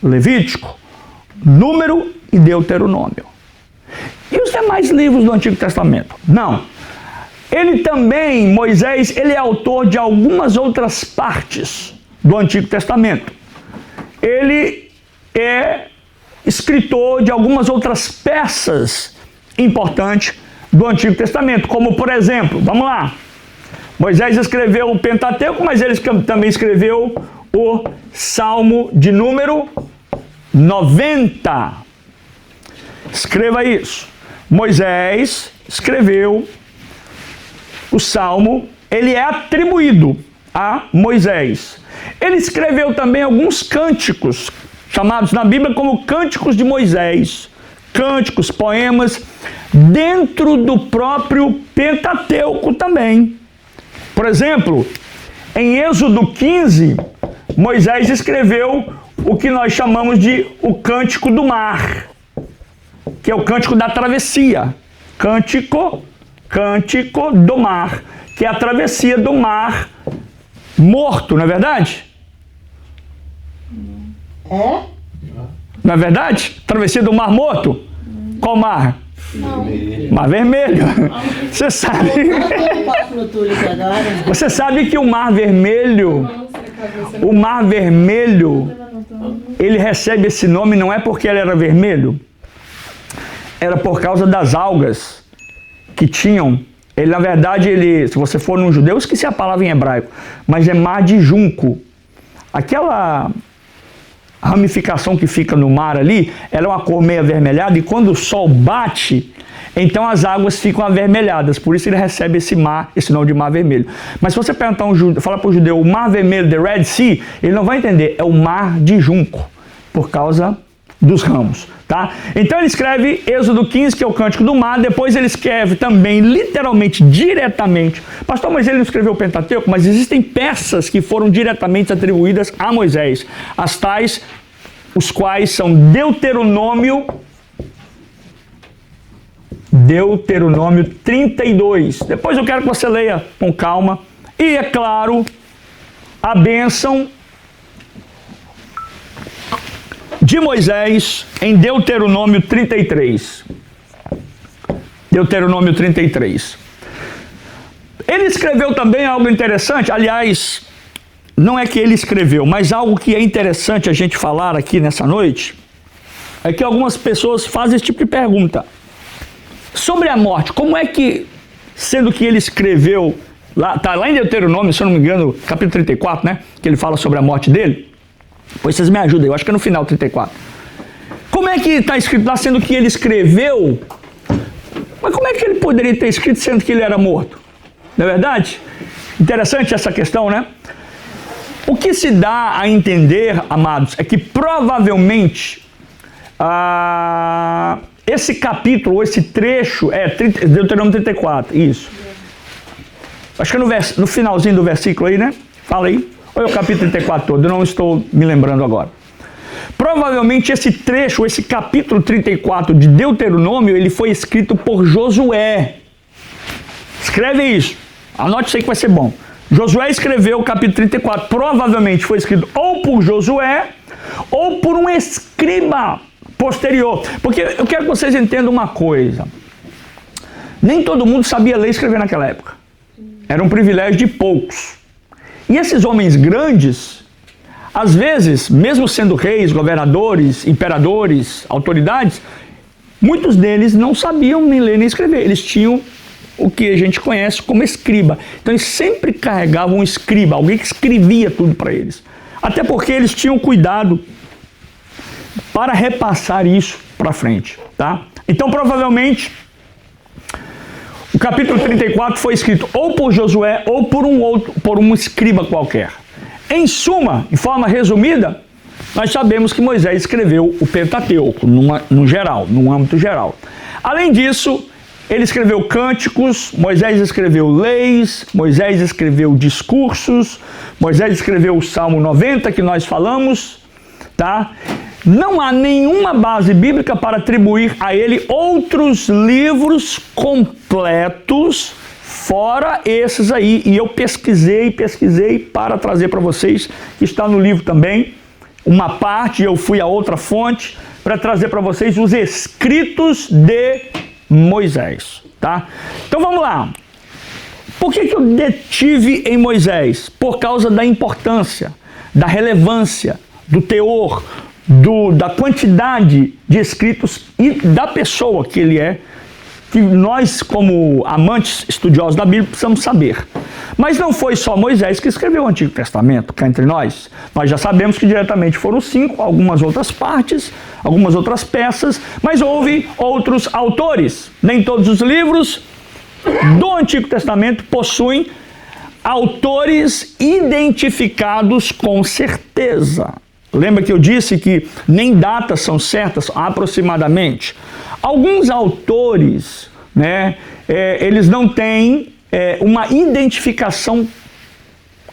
Levítico, Número e Deuteronômio. E os demais livros do Antigo Testamento? Não. Ele também, Moisés, ele é autor de algumas outras partes do Antigo Testamento. Ele é escritor de algumas outras peças importantes do Antigo Testamento, como por exemplo, vamos lá, Moisés escreveu o Pentateuco, mas ele também escreveu o Salmo de número 90. Escreva isso. Moisés escreveu o Salmo, ele é atribuído a Moisés. Ele escreveu também alguns cânticos, chamados na Bíblia como Cânticos de Moisés. Cânticos, poemas, dentro do próprio Pentateuco também. Por exemplo, em Êxodo 15, Moisés escreveu o que nós chamamos de o Cântico do Mar, que é o Cântico da Travessia. Cântico do Mar, que é a travessia do Mar Morto, não é verdade? É? Não é verdade? Travessia do Mar Morto? Qual mar? Não. Mar Vermelho. Você sabe. Você sabe que o Mar Vermelho O Mar Vermelho, ele recebe esse nome não é porque ele era vermelho, era por causa das algas que tinham. Ele, na verdade, se você for num judeu, eu esqueci a palavra em hebraico, mas é mar de junco. Aquela ramificação que fica no mar ali, ela é uma cor meio avermelhada, e quando o sol bate, então as águas ficam avermelhadas, por isso ele recebe esse nome de Mar Vermelho. Mas se você perguntar falar para o judeu, o Mar Vermelho, the Red Sea, ele não vai entender, é o mar de junco, por causa dos ramos, tá? Então ele escreve Êxodo 15, que é o Cântico do Mar, depois ele escreve também, literalmente, diretamente, pastor, mas ele não escreveu o Pentateuco, mas existem peças que foram diretamente atribuídas a Moisés, as tais, os quais são Deuteronômio 32. Depois eu quero que você leia com calma. E, é claro, a bênção de Moisés em Deuteronômio 33. Deuteronômio 33. Ele escreveu também algo interessante, aliás, não é que ele escreveu, mas algo que é interessante a gente falar aqui nessa noite, é que algumas pessoas fazem esse tipo de pergunta. Sobre a morte, como é que, sendo que ele escreveu, está lá em Deuteronômio, se eu não me engano, capítulo 34, né? Que ele fala sobre a morte dele. Pois vocês me ajudem, eu acho que é no final 34. Como é que está escrito lá, sendo que ele escreveu? Mas como é que ele poderia ter escrito, sendo que ele era morto? Não é verdade? Interessante essa questão, né? O que se dá a entender, amados, é que provavelmente esse capítulo, esse trecho, Deuteronômio 34, isso. Acho que é no finalzinho do versículo aí, né? Fala aí. Ou é o capítulo 34 todo? Eu não estou me lembrando agora. Provavelmente esse trecho, esse capítulo 34 de Deuteronômio, ele foi escrito por Josué. Escreve isso. Anote isso aí que vai ser bom. Josué escreveu o capítulo 34. Provavelmente foi escrito ou por Josué ou por um escriba posterior. Porque eu quero que vocês entendam uma coisa. Nem todo mundo sabia ler e escrever naquela época. Era um privilégio de poucos. E esses homens grandes, às vezes, mesmo sendo reis, governadores, imperadores, autoridades, muitos deles não sabiam nem ler nem escrever. Eles tinham o que a gente conhece como escriba. Então eles sempre carregavam um escriba, alguém que escrevia tudo para eles. Até porque eles tinham cuidado para repassar isso para frente, tá? Então, provavelmente, o capítulo 34 foi escrito ou por Josué ou por um escriba qualquer. Em suma, em forma resumida, nós sabemos que Moisés escreveu o Pentateuco, num âmbito geral. Além disso, ele escreveu cânticos, Moisés escreveu leis, Moisés escreveu discursos, Moisés escreveu o Salmo 90 que nós falamos, tá? Não há nenhuma base bíblica para atribuir a ele outros livros completos fora esses aí. E eu pesquisei para trazer para vocês, que está no livro também, uma parte, eu fui a outra fonte, para trazer para vocês os escritos de Moisés, tá? Então vamos lá. Por que eu detive em Moisés? Por causa da importância, da relevância, do teor, da quantidade de escritos e da pessoa que ele é, que nós, como amantes estudiosos da Bíblia, precisamos saber. Mas não foi só Moisés que escreveu o Antigo Testamento, cá entre nós. Nós já sabemos que diretamente foram 5, algumas outras partes, algumas outras peças, mas houve outros autores. Nem todos os livros do Antigo Testamento possuem autores identificados com certeza. Lembra que eu disse que nem datas são certas, aproximadamente. Alguns autores, né, eles não têm uma identificação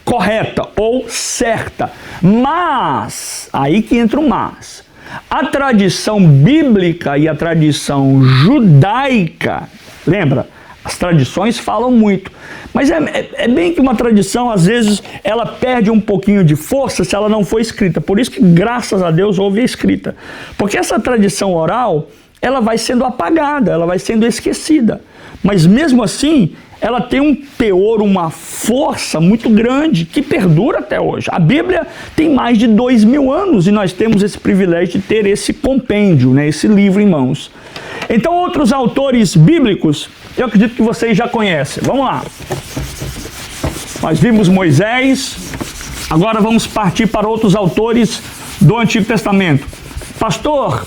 correta ou certa. Mas, aí que entra o mas, a tradição bíblica e a tradição judaica, lembra? As tradições falam muito, mas é bem que uma tradição, às vezes, ela perde um pouquinho de força se ela não for escrita. Por isso que, graças a Deus, houve a escrita. Porque essa tradição oral, ela vai sendo apagada, ela vai sendo esquecida. Mas, mesmo assim, ela tem um teor, uma força muito grande que perdura até hoje. A Bíblia tem mais de 2000 anos e nós temos esse privilégio de ter esse compêndio, né, esse livro em mãos. Então, outros autores bíblicos, eu acredito que vocês já conhecem. Vamos lá. Nós vimos Moisés, agora vamos partir para outros autores do Antigo Testamento. Pastor,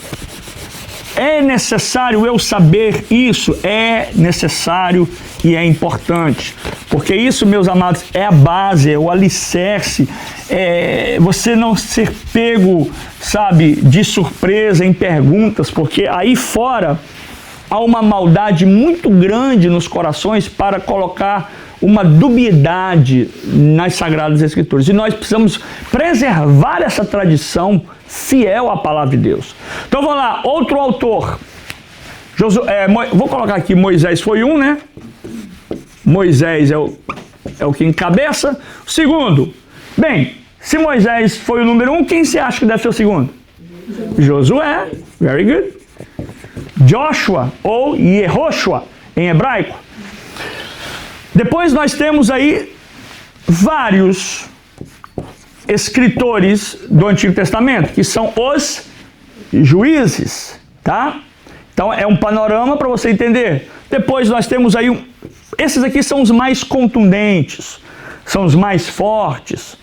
é necessário eu saber isso? É necessário e é importante. Porque isso, meus amados, é a base, é o alicerce. É você não ser pego, sabe, de surpresa em perguntas, porque aí fora há uma maldade muito grande nos corações para colocar uma dubiedade nas Sagradas Escrituras. E nós precisamos preservar essa tradição fiel à Palavra de Deus. Então vamos lá, outro autor. Vou colocar aqui, Moisés foi um, né? Moisés é o que encabeça. O segundo, bem, se Moisés foi o número 1, quem você acha que deve ser o segundo? Josué, very good. Joshua ou Yehoshua em hebraico. Depois nós temos aí vários escritores do Antigo Testamento, que são os juízes, tá? Então é um panorama para você entender. Depois nós temos aí, esses aqui são os mais contundentes, são os mais fortes,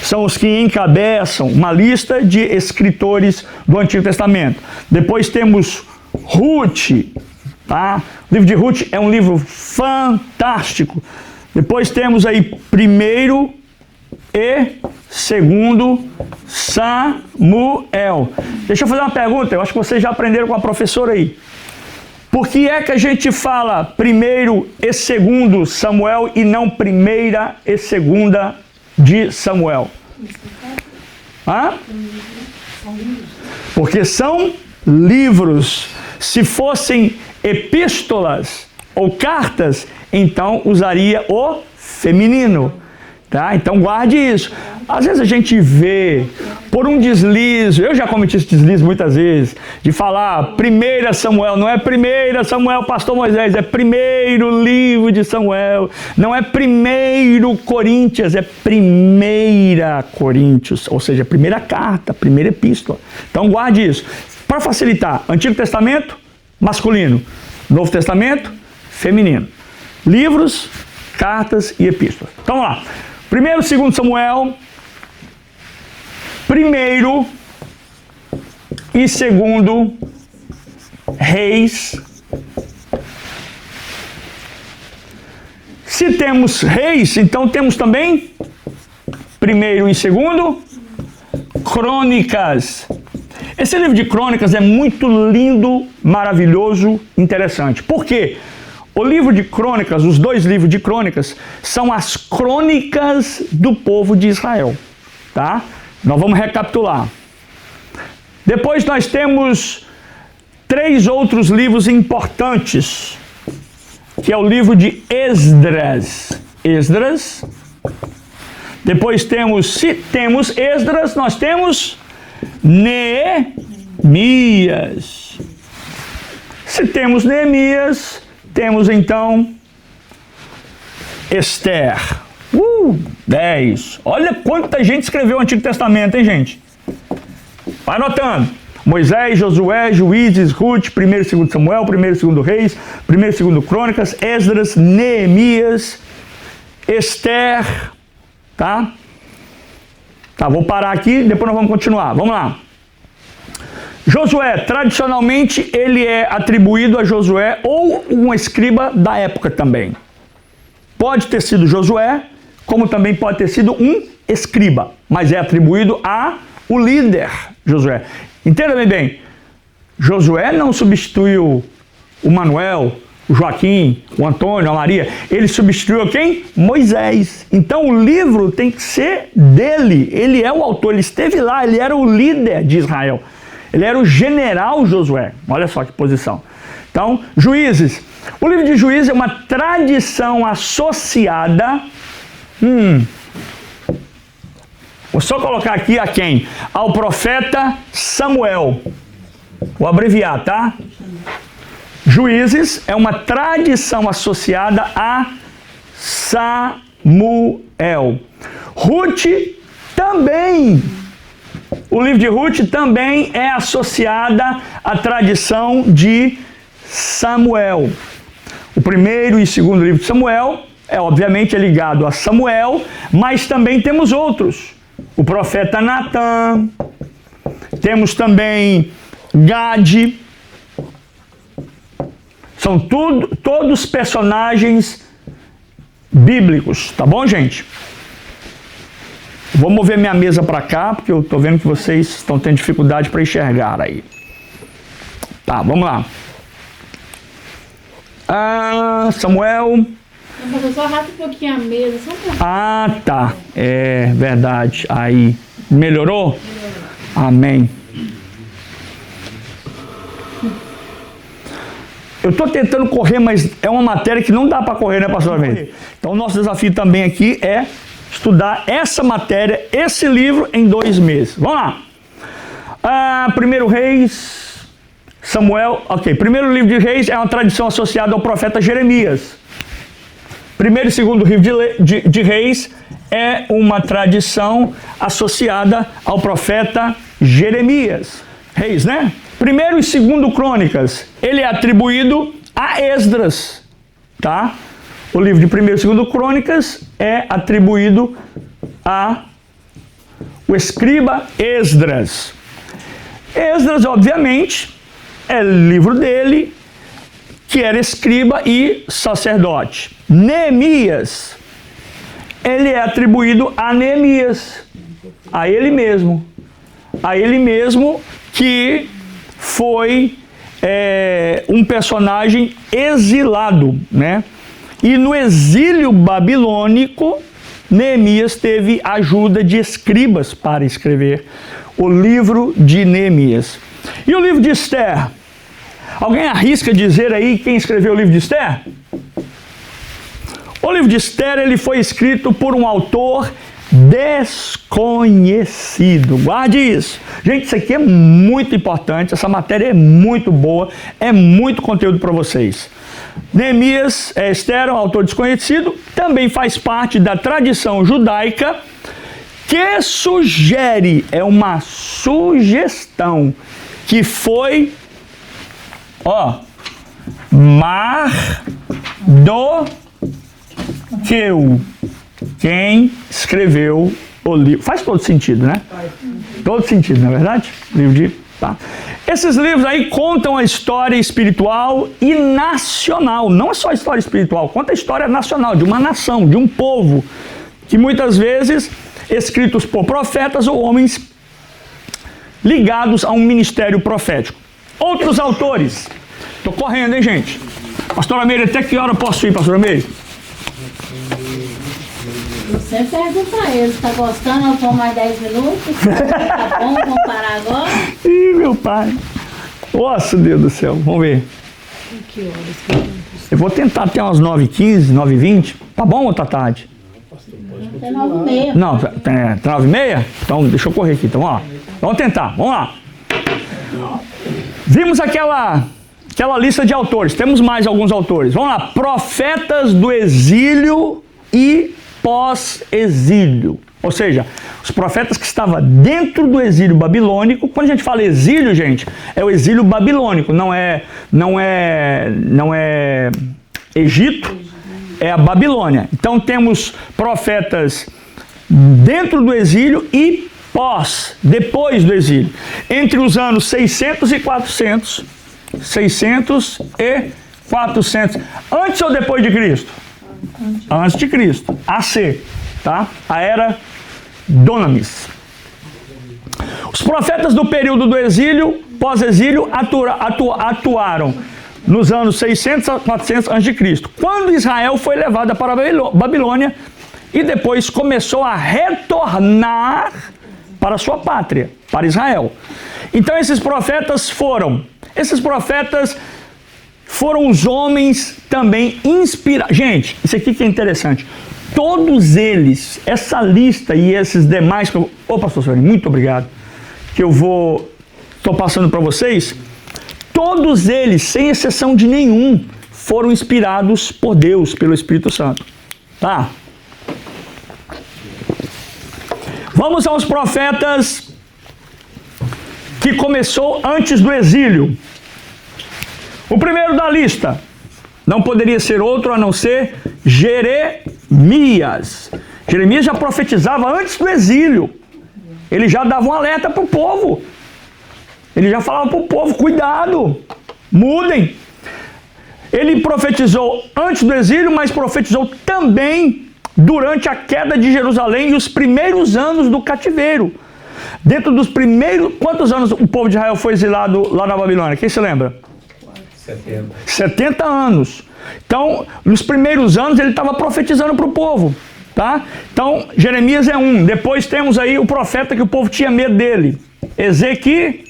são os que encabeçam uma lista de escritores do Antigo Testamento. Depois temos Ruth, tá? O livro de Ruth é um livro fantástico. Depois temos aí 1º e 2º Samuel. Deixa eu fazer uma pergunta, eu acho que vocês já aprenderam com a professora aí. Por que é que a gente fala 1º e 2º Samuel e não 1ª e 2ª de Samuel? Hã? Porque são livros. Se fossem epístolas ou cartas, então usaria o feminino, tá? Então guarde isso. Às vezes a gente vê, por um deslize, eu já cometi esse deslize muitas vezes, de falar 1 Samuel, não é 1 Samuel, pastor Moisés, é 1º livro de Samuel, não é 1 Coríntios, é 1 Coríntios, ou seja, 1ª carta, 1ª epístola. Então guarde isso. Para facilitar, Antigo Testamento, masculino. Novo Testamento, feminino. Livros, cartas e epístolas. Então vamos lá. 1º e 2º Samuel. 1º e 2º Reis. Se temos reis, então temos também 1º e 2º Crônicas. Esse livro de crônicas é muito lindo, maravilhoso, interessante. Por quê? O livro de crônicas, os 2 livros de crônicas, são as crônicas do povo de Israel. Tá? Nós vamos recapitular. Depois nós temos 3 outros livros importantes, que é o livro de Esdras. Esdras. Depois se temos Esdras, nós temos Neemias. Se temos Neemias, temos então Esther. 10. Olha quanta gente escreveu o Antigo Testamento, hein, gente? Vai anotando. Moisés, Josué, Juízes, Ruth, 1º e 2º Samuel, 1º e 2º Reis, 1º e 2º Crônicas, Esdras, Neemias, Esther, tá? Tá, vou parar aqui, depois nós vamos continuar. Vamos lá. Josué, tradicionalmente, ele é atribuído a Josué ou um escriba da época também. Pode ter sido Josué, como também pode ter sido um escriba, mas é atribuído a o líder Josué. Entenda bem, Josué não substituiu o Manuel, o Joaquim, o Antônio, a Maria. Ele substituiu quem? Moisés. Então o livro tem que ser dele. Ele é o autor, ele esteve lá, ele era o líder de Israel. Ele era o general Josué. Olha só que posição. Então, Juízes. O livro de Juízes é uma tradição associada... Vou só colocar aqui a quem? Ao profeta Samuel. Vou abreviar, tá? Juízes é uma tradição associada a Samuel. Ruth também. O livro de Ruth também é associada à tradição de Samuel. O primeiro e segundo livro de Samuel obviamente ligado a Samuel, mas também temos outros. O profeta Natã, temos também Gade. São todos personagens bíblicos, tá bom, gente? Vou mover minha mesa para cá, porque eu estou vendo que vocês estão tendo dificuldade para enxergar aí. Tá, vamos lá. Samuel. Só rata um pouquinho a mesa. Só pra... Tá. É verdade. Aí. Melhorou? Amém. Eu estou tentando correr, mas é uma matéria que não dá para correr, né, pastor Almeida? Então, o nosso desafio também aqui é estudar essa matéria, esse livro, em 2 meses. Vamos lá. Primeiro Reis, Samuel. Ok, primeiro livro de Reis é uma tradição associada ao profeta Jeremias. Primeiro e segundo livro de Reis é uma tradição associada ao profeta Jeremias. Reis, né? Primeiro e segundo Crônicas, ele é atribuído a Esdras, tá? O livro de primeiro e segundo Crônicas é atribuído a o escriba Esdras. Esdras, obviamente, é livro dele, que era escriba e sacerdote. Neemias, ele é atribuído a Neemias, a ele mesmo que foi um personagem exilado, né? E no exílio babilônico, Neemias teve ajuda de escribas para escrever o livro de Neemias. E o livro de Esther? Alguém arrisca dizer aí quem escreveu o livro de Esther? O livro de Esther, ele foi escrito por um autor desconhecido. Guarde isso. Gente, isso aqui é muito importante, essa matéria é muito boa, é muito conteúdo para vocês. Neemias, Esther, um autor desconhecido, também faz parte da tradição judaica que sugere, é uma sugestão, que foi, Mardoqueu, quem escreveu o livro. Faz todo sentido, né? Todo sentido, não é verdade? Livro de... Tá. Esses livros aí contam a história espiritual e nacional. Não é só a história espiritual, conta a história nacional, de uma nação, de um povo, que muitas vezes escritos por profetas ou homens ligados a um ministério profético. Outros autores. Estou correndo, hein, gente? Pastor Almeida, até que hora eu posso ir, pastor Almeida? Você pergunta a ele, está gostando? Eu tomo mais 10 minutos? Tá bom, vamos parar agora? Ih, meu pai. Nossa, Deus do céu. Vamos ver. Que horas que eu vou tentar até umas 9h15, 9h20. Tá bom ou tá tarde? Até 9h30. Não, tá 9h30? Então, deixa eu correr aqui. Então, vamos tentar. Vamos lá. Vimos aquela lista de autores. Temos mais alguns autores. Vamos lá. Profetas do exílio e pós-exílio. Ou seja, os profetas que estavam dentro do exílio babilônico. Quando a gente fala exílio, gente, é o exílio babilônico. Não é Egito, é a Babilônia. Então temos profetas dentro do exílio e depois do exílio. Entre os anos 600 e 400. 600 e 400. Antes ou depois de Cristo? Antes de Cristo. AC, tá? A era Dunamis. Os profetas do período do exílio, pós-exílio, atuaram nos anos 600 a 400 a.C., quando Israel foi levada para a Babilônia e depois começou a retornar para a sua pátria, para Israel. Então esses profetas foram os homens também inspirados. Gente, isso aqui que é interessante. Todos eles, essa lista e esses demais... pastor Sônia, muito obrigado. Que eu estou passando para vocês. Todos eles, sem exceção de nenhum, foram inspirados por Deus, pelo Espírito Santo. Tá. Vamos aos profetas que começou antes do exílio. O primeiro da lista não poderia ser outro a não ser Jeremias. Jeremias já profetizava antes do exílio. Ele já dava um alerta para o povo. Ele já falava para o povo, cuidado, mudem. Ele profetizou antes do exílio, mas profetizou também durante a queda de Jerusalém e os primeiros anos do cativeiro. Dentro dos primeiros... Quantos anos o povo de Israel foi exilado lá na Babilônia? Quem se lembra? 70 anos. Então, nos primeiros anos ele estava profetizando para o povo. Tá? Então, Jeremias é um. Depois temos aí o profeta que o povo tinha medo dele. Ezequiel.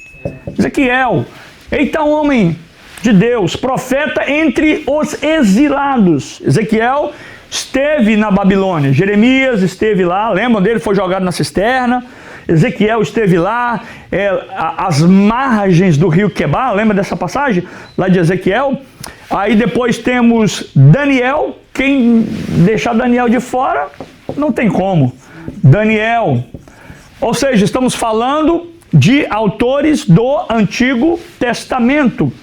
Eita, homem de Deus, profeta entre os exilados. Ezequiel esteve na Babilônia. Jeremias esteve lá. Lembram dele? Foi jogado na cisterna. Ezequiel esteve lá, as margens do rio Quebar, lembra dessa passagem? Lá de Ezequiel. Aí depois temos Daniel. Quem deixar Daniel de fora, não tem como. Daniel. Ou seja, estamos falando de autores do Antigo Testamento.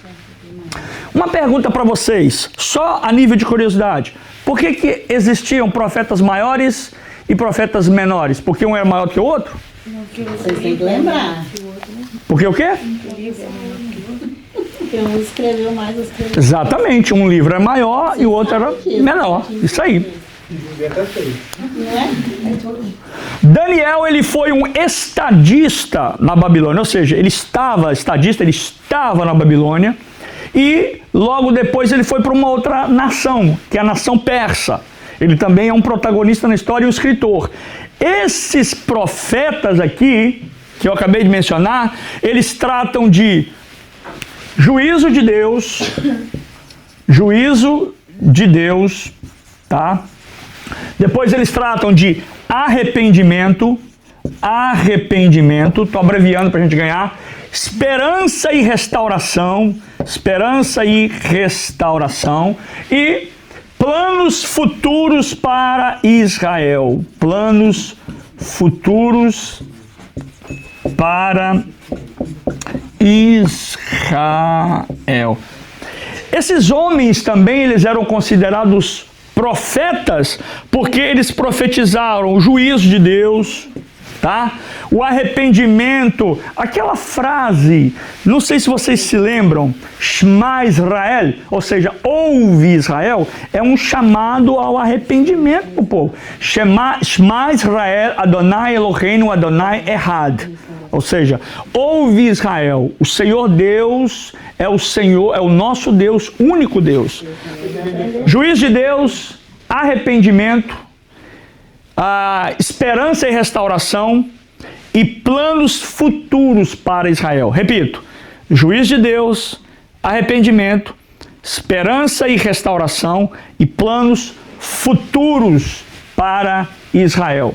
Uma pergunta para vocês, só a nível de curiosidade. Por que existiam profetas maiores e profetas menores? Porque um era maior do que o outro? Vocês têm que lembrar. Porque o quê? Porque um escreveu mais, outro escreveu. Exatamente, um livro era maior e o outro era menor. Isso aí. Daniel, ele foi um estadista na Babilônia, ou seja, ele estava na Babilônia e logo depois ele foi para uma outra nação, que é a nação persa. Ele também é um protagonista na história e um escritor. Esses profetas aqui, que eu acabei de mencionar, eles tratam de juízo de Deus, tá? Depois eles tratam de arrependimento, estou abreviando para a gente ganhar, esperança e restauração, e planos futuros para Israel. Planos futuros para Israel. Esses homens também eles eram considerados profetas porque eles profetizaram o juízo de Deus, tá? O arrependimento, aquela frase, não sei se vocês se lembram, Shema Israel, ou seja, ouve Israel, é um chamado ao arrependimento para o povo. Shema Israel, Adonai Eloheinu, Adonai Echad. Ou seja, ouve Israel, o Senhor Deus é o Senhor, é o nosso Deus, único Deus. Juízo de Deus, arrependimento, esperança e restauração e planos futuros para Israel. Repito, juízo de Deus, arrependimento, esperança e restauração e planos futuros para Israel.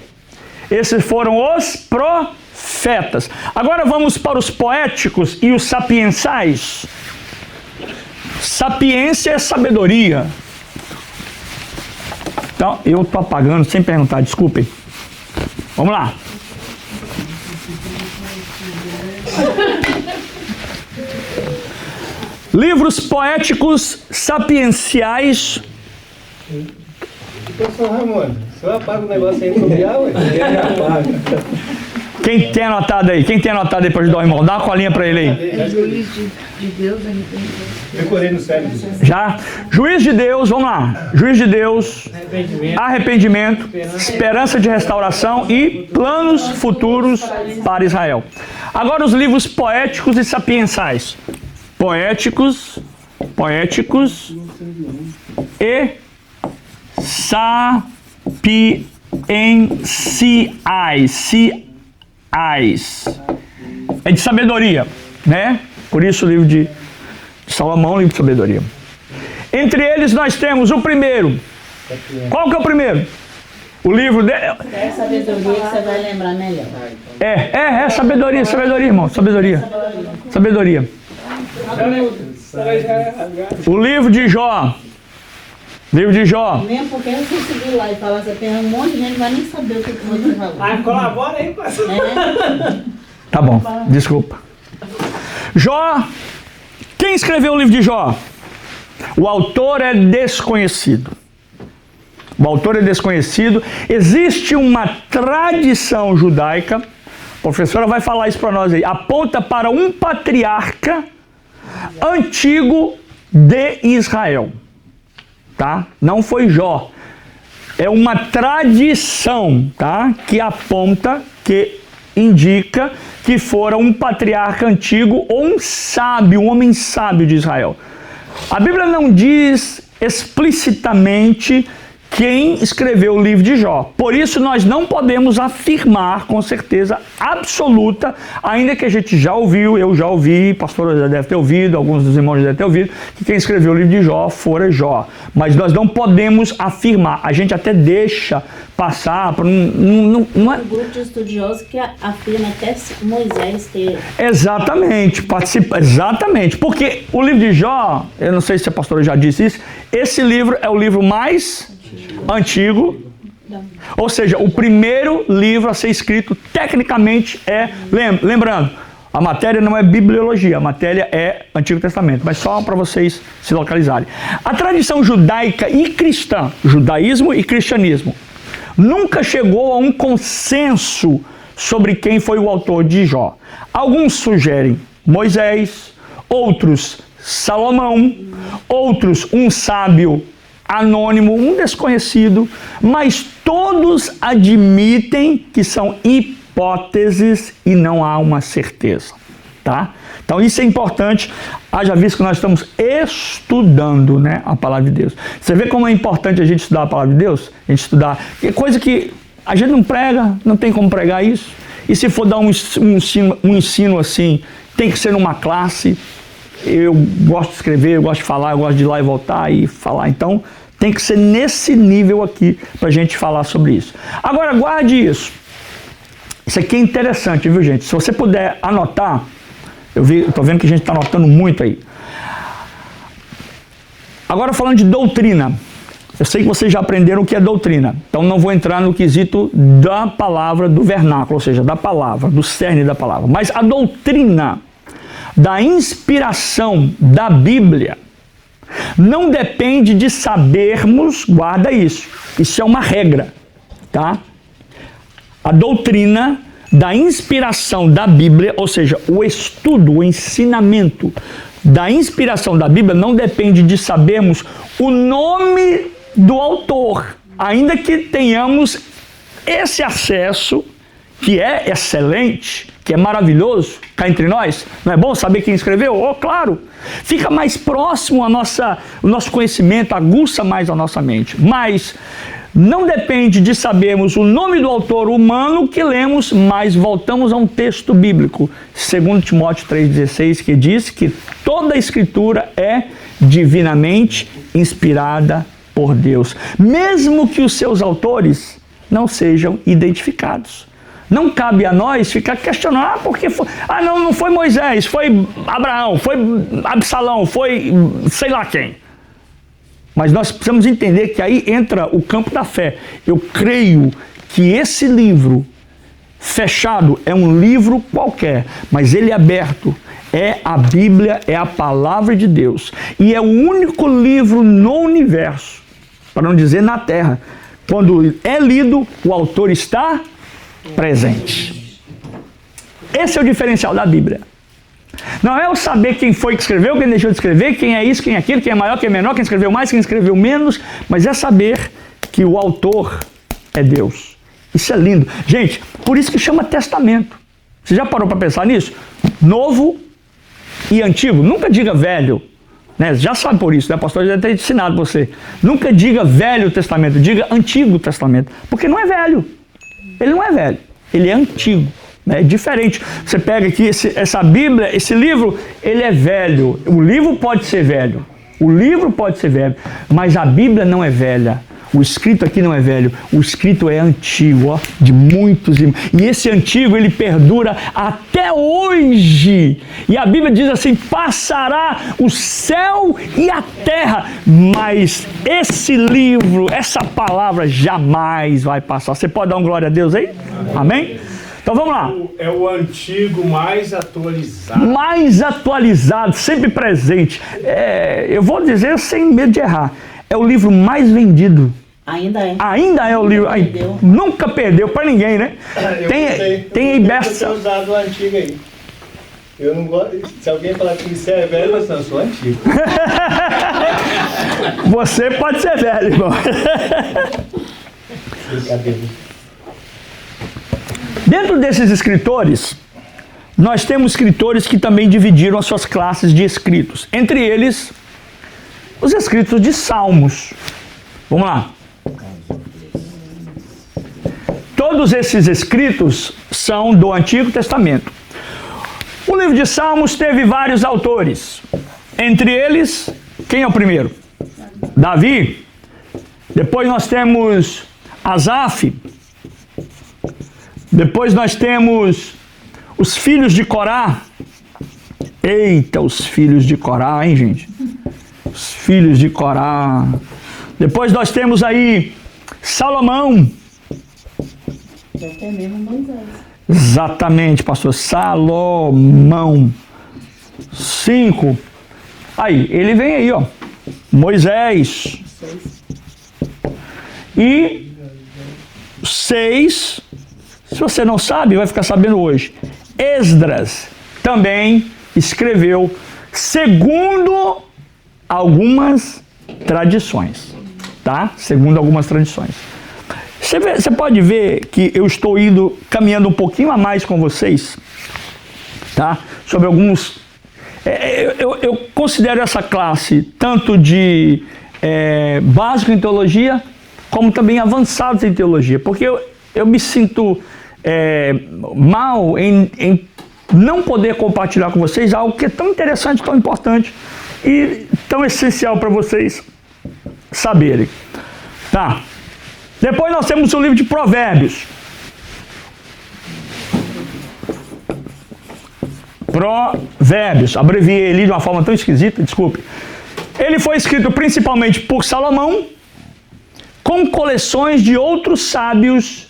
Esses foram os profetas. Agora vamos para os poéticos e os sapiensais. Sapiência é sabedoria. Então, eu estou apagando sem perguntar, desculpem. Vamos lá. Livros poéticos sapienciais. Professor Ramon, o senhor apaga o negócio aí no mundial, ué? Quem tem anotado aí? Quem tem anotado aí para ajudar o irmão? Dá uma colinha para ele aí. Juiz de Deus, Decorei no cérebro. Já? Juiz de Deus, vamos lá. Juiz de Deus, arrependimento, esperança de restauração e planos futuros para Israel. Agora os livros poéticos e sapiensais. Poéticos e sapienciais. É de sabedoria, né? Por isso o livro de Salomão, livro de sabedoria. Entre eles nós temos o primeiro. Qual que é o primeiro? O livro de... É sabedoria que você vai lembrar melhor. É sabedoria, irmão. Sabedoria. O livro de Jó. Livro de Jó. Mesmo porque eu consegui lá e falar assim, tem um monte de gente que vai nem saber o que o outro falou. Ah, colabora aí, pastor. Tá bom, desculpa. Jó, quem escreveu o livro de Jó? O autor é desconhecido. O autor é desconhecido. Existe uma tradição judaica, a professora vai falar isso para nós aí, aponta para um patriarca antigo de Israel. Tá? Não foi Jó. É uma tradição, tá? Que aponta, que indica que fora um patriarca antigo ou um sábio, um homem sábio de Israel. A Bíblia não diz explicitamente quem escreveu o livro de Jó. Por isso nós não podemos afirmar com certeza absoluta, ainda que a gente já ouviu, eu já ouvi, pastor já deve ter ouvido, alguns dos irmãos já devem ter ouvido, que quem escreveu o livro de Jó fora Jó. Mas nós não podemos afirmar, a gente até deixa passar, não é... Um grupo de estudiosos que afirma até Moisés ter... Exatamente, participa, exatamente, porque o livro de Jó, eu não sei se a pastora já disse isso, esse livro é o livro mais antigo, ou seja, o primeiro livro a ser escrito tecnicamente é, lembrando, a matéria não é bibliologia, a matéria é Antigo Testamento, mas só para vocês se localizarem. A tradição judaica e cristã, judaísmo e cristianismo, nunca chegou a um consenso sobre quem foi o autor de Jó. Alguns sugerem Moisés, outros Salomão, outros um sábio anônimo, um desconhecido, mas todos admitem que são hipóteses e não há uma certeza, tá? Então isso é importante, haja visto que nós estamos estudando, né, a palavra de Deus. Você vê como é importante a gente estudar a palavra de Deus? A gente estudar, que coisa que a gente não prega, não tem como pregar isso, e se for dar um ensino assim, tem que ser numa classe. Eu gosto de escrever, eu gosto de falar, eu gosto de ir lá e voltar e falar. Então, tem que ser nesse nível aqui para a gente falar sobre isso. Agora, guarde isso. Isso aqui é interessante, viu, gente? Se você puder anotar, eu estou vendo que a gente está anotando muito aí. Agora, falando de doutrina. Eu sei que vocês já aprenderam o que é doutrina. Então, não vou entrar no quesito da palavra, do vernáculo, ou seja, da palavra, do cerne da palavra. Mas a doutrina da inspiração da Bíblia não depende de sabermos, guarda isso é uma regra, tá? A doutrina da inspiração da Bíblia, ou seja, o estudo, o ensinamento da inspiração da Bíblia não depende de sabermos o nome do autor, ainda que tenhamos esse acesso, que é excelente, que é maravilhoso, cá entre nós. Não é bom saber quem escreveu? Oh, claro! Fica mais próximo o nosso conhecimento, aguça mais a nossa mente. Mas não depende de sabermos o nome do autor humano que lemos, mas voltamos a um texto bíblico, 2 Timóteo 3,16, que diz que toda a Escritura é divinamente inspirada por Deus, mesmo que os seus autores não sejam identificados. Não cabe a nós ficar questionando, porque foi... não foi Moisés, foi Abraão, foi Absalão, foi sei lá quem. Mas nós precisamos entender que aí entra o campo da fé. Eu creio que esse livro fechado é um livro qualquer, mas ele é aberto. É a Bíblia, é a palavra de Deus. E é o único livro no universo, para não dizer na Terra, quando é lido, o autor está presente. Esse é o diferencial da Bíblia. Não é o saber quem foi que escreveu, quem deixou de escrever, quem é isso, quem é aquilo, quem é maior, quem é menor, quem escreveu mais, quem escreveu menos, mas é saber que o autor é Deus. Isso é lindo. Gente, por isso que chama testamento. Você já parou para pensar nisso? Novo e antigo. Nunca diga velho. Né? Já sabe por isso, né? O pastor já deve ter ensinado você. Nunca diga velho testamento, diga antigo testamento. Porque não é velho. Ele não é velho, ele é antigo, né? É diferente. Você pega aqui essa Bíblia, esse livro, ele é velho. O livro pode ser velho, mas a Bíblia não é velha. O escrito aqui não é velho, o escrito é antigo, ó, de muitos. E esse antigo, ele perdura até hoje. E a Bíblia diz assim, passará o céu e a terra, mas esse livro, essa palavra jamais vai passar. Você pode dar um glória a Deus aí? Amém? Então vamos lá. É o antigo mais atualizado. Mais atualizado, sempre presente. Eu vou dizer sem medo de errar. É o livro mais vendido. Ainda é. Ainda é o livro. Perdeu. Nunca perdeu pra ninguém, né? Tem aí best. Eu usado o antigo aí. Eu não gosto. Se alguém falar que isso é velho, mas não, eu sou antigo. Você pode ser velho, irmão. Brincadeira. Dentro desses escritores, nós temos escritores que também dividiram as suas classes de escritos. Entre eles, os escritos de Salmos. Vamos lá. Todos esses escritos são do Antigo Testamento. O livro de Salmos teve vários autores. Entre eles, quem é o primeiro? Davi. Depois nós temos Asaf. Depois nós temos os filhos de Corá. Eita, os filhos de Corá, hein, gente? Os filhos de Corá. Depois nós temos aí Salomão. Até mesmo Moisés. Exatamente, pastor. Salomão. 5. Aí, ele vem aí, ó. Moisés. 6. E 6. Se você não sabe, vai ficar sabendo hoje. Esdras também escreveu segundo algumas tradições, tá? Segundo algumas tradições. Você pode ver que eu estou caminhando um pouquinho a mais com vocês, tá? Sobre alguns... Eu considero essa classe tanto de básico em teologia, como também avançados em teologia, porque eu me sinto mal em não poder compartilhar com vocês algo que é tão interessante, tão importante e tão essencial para vocês saberem. Tá? Depois nós temos o livro de Provérbios. Provérbios, abreviei ele de uma forma tão esquisita, desculpe. Ele foi escrito principalmente por Salomão, com coleções de outros sábios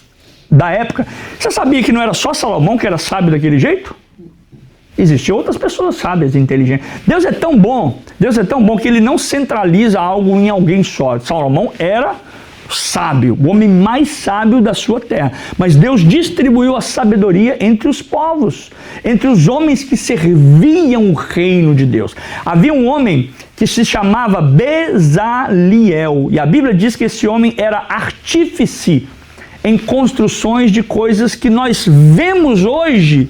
da época. Você sabia que não era só Salomão que era sábio daquele jeito? Existiam outras pessoas sábias e inteligentes. Deus é tão bom que ele não centraliza algo em alguém só. Salomão era sábio, o homem mais sábio da sua terra. Mas Deus distribuiu a sabedoria entre os povos, entre os homens que serviam o reino de Deus. Havia um homem que se chamava Bezaliel, e a Bíblia diz que esse homem era artífice em construções de coisas que nós vemos hoje,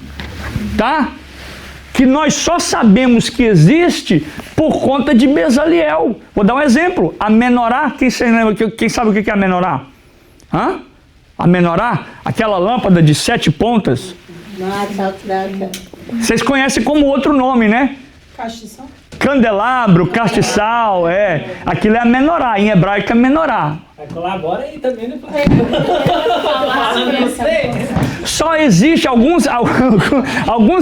tá? Que nós só sabemos que existe por conta de Bezaliel. Vou dar um exemplo. A menorá, quem sabe o que é a menorá? Hã? A menorá, aquela lâmpada de 7 pontas. Vocês conhecem como outro nome, né? Castição. Candelabro, castiçal, aquilo é a menorá, em hebraico é menorá. Colabora aí também, né? Só existe alguns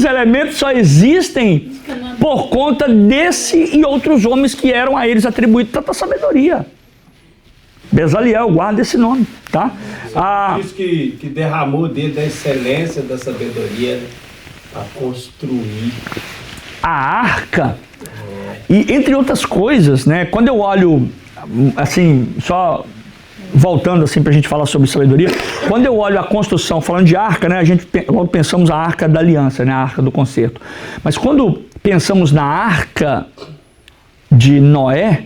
elementos só existem por conta desse e outros homens que eram a eles atribuídos tanta sabedoria. Bezaliel, guarda esse nome, tá? Isso que derramou dele da excelência da sabedoria a construir a arca. E entre outras coisas, né? Quando eu olho, assim, só voltando assim para a gente falar sobre sabedoria, quando eu olho a construção, falando de arca, né? A gente logo pensamos a arca da aliança, né? A arca do concerto. Mas quando pensamos na arca de Noé,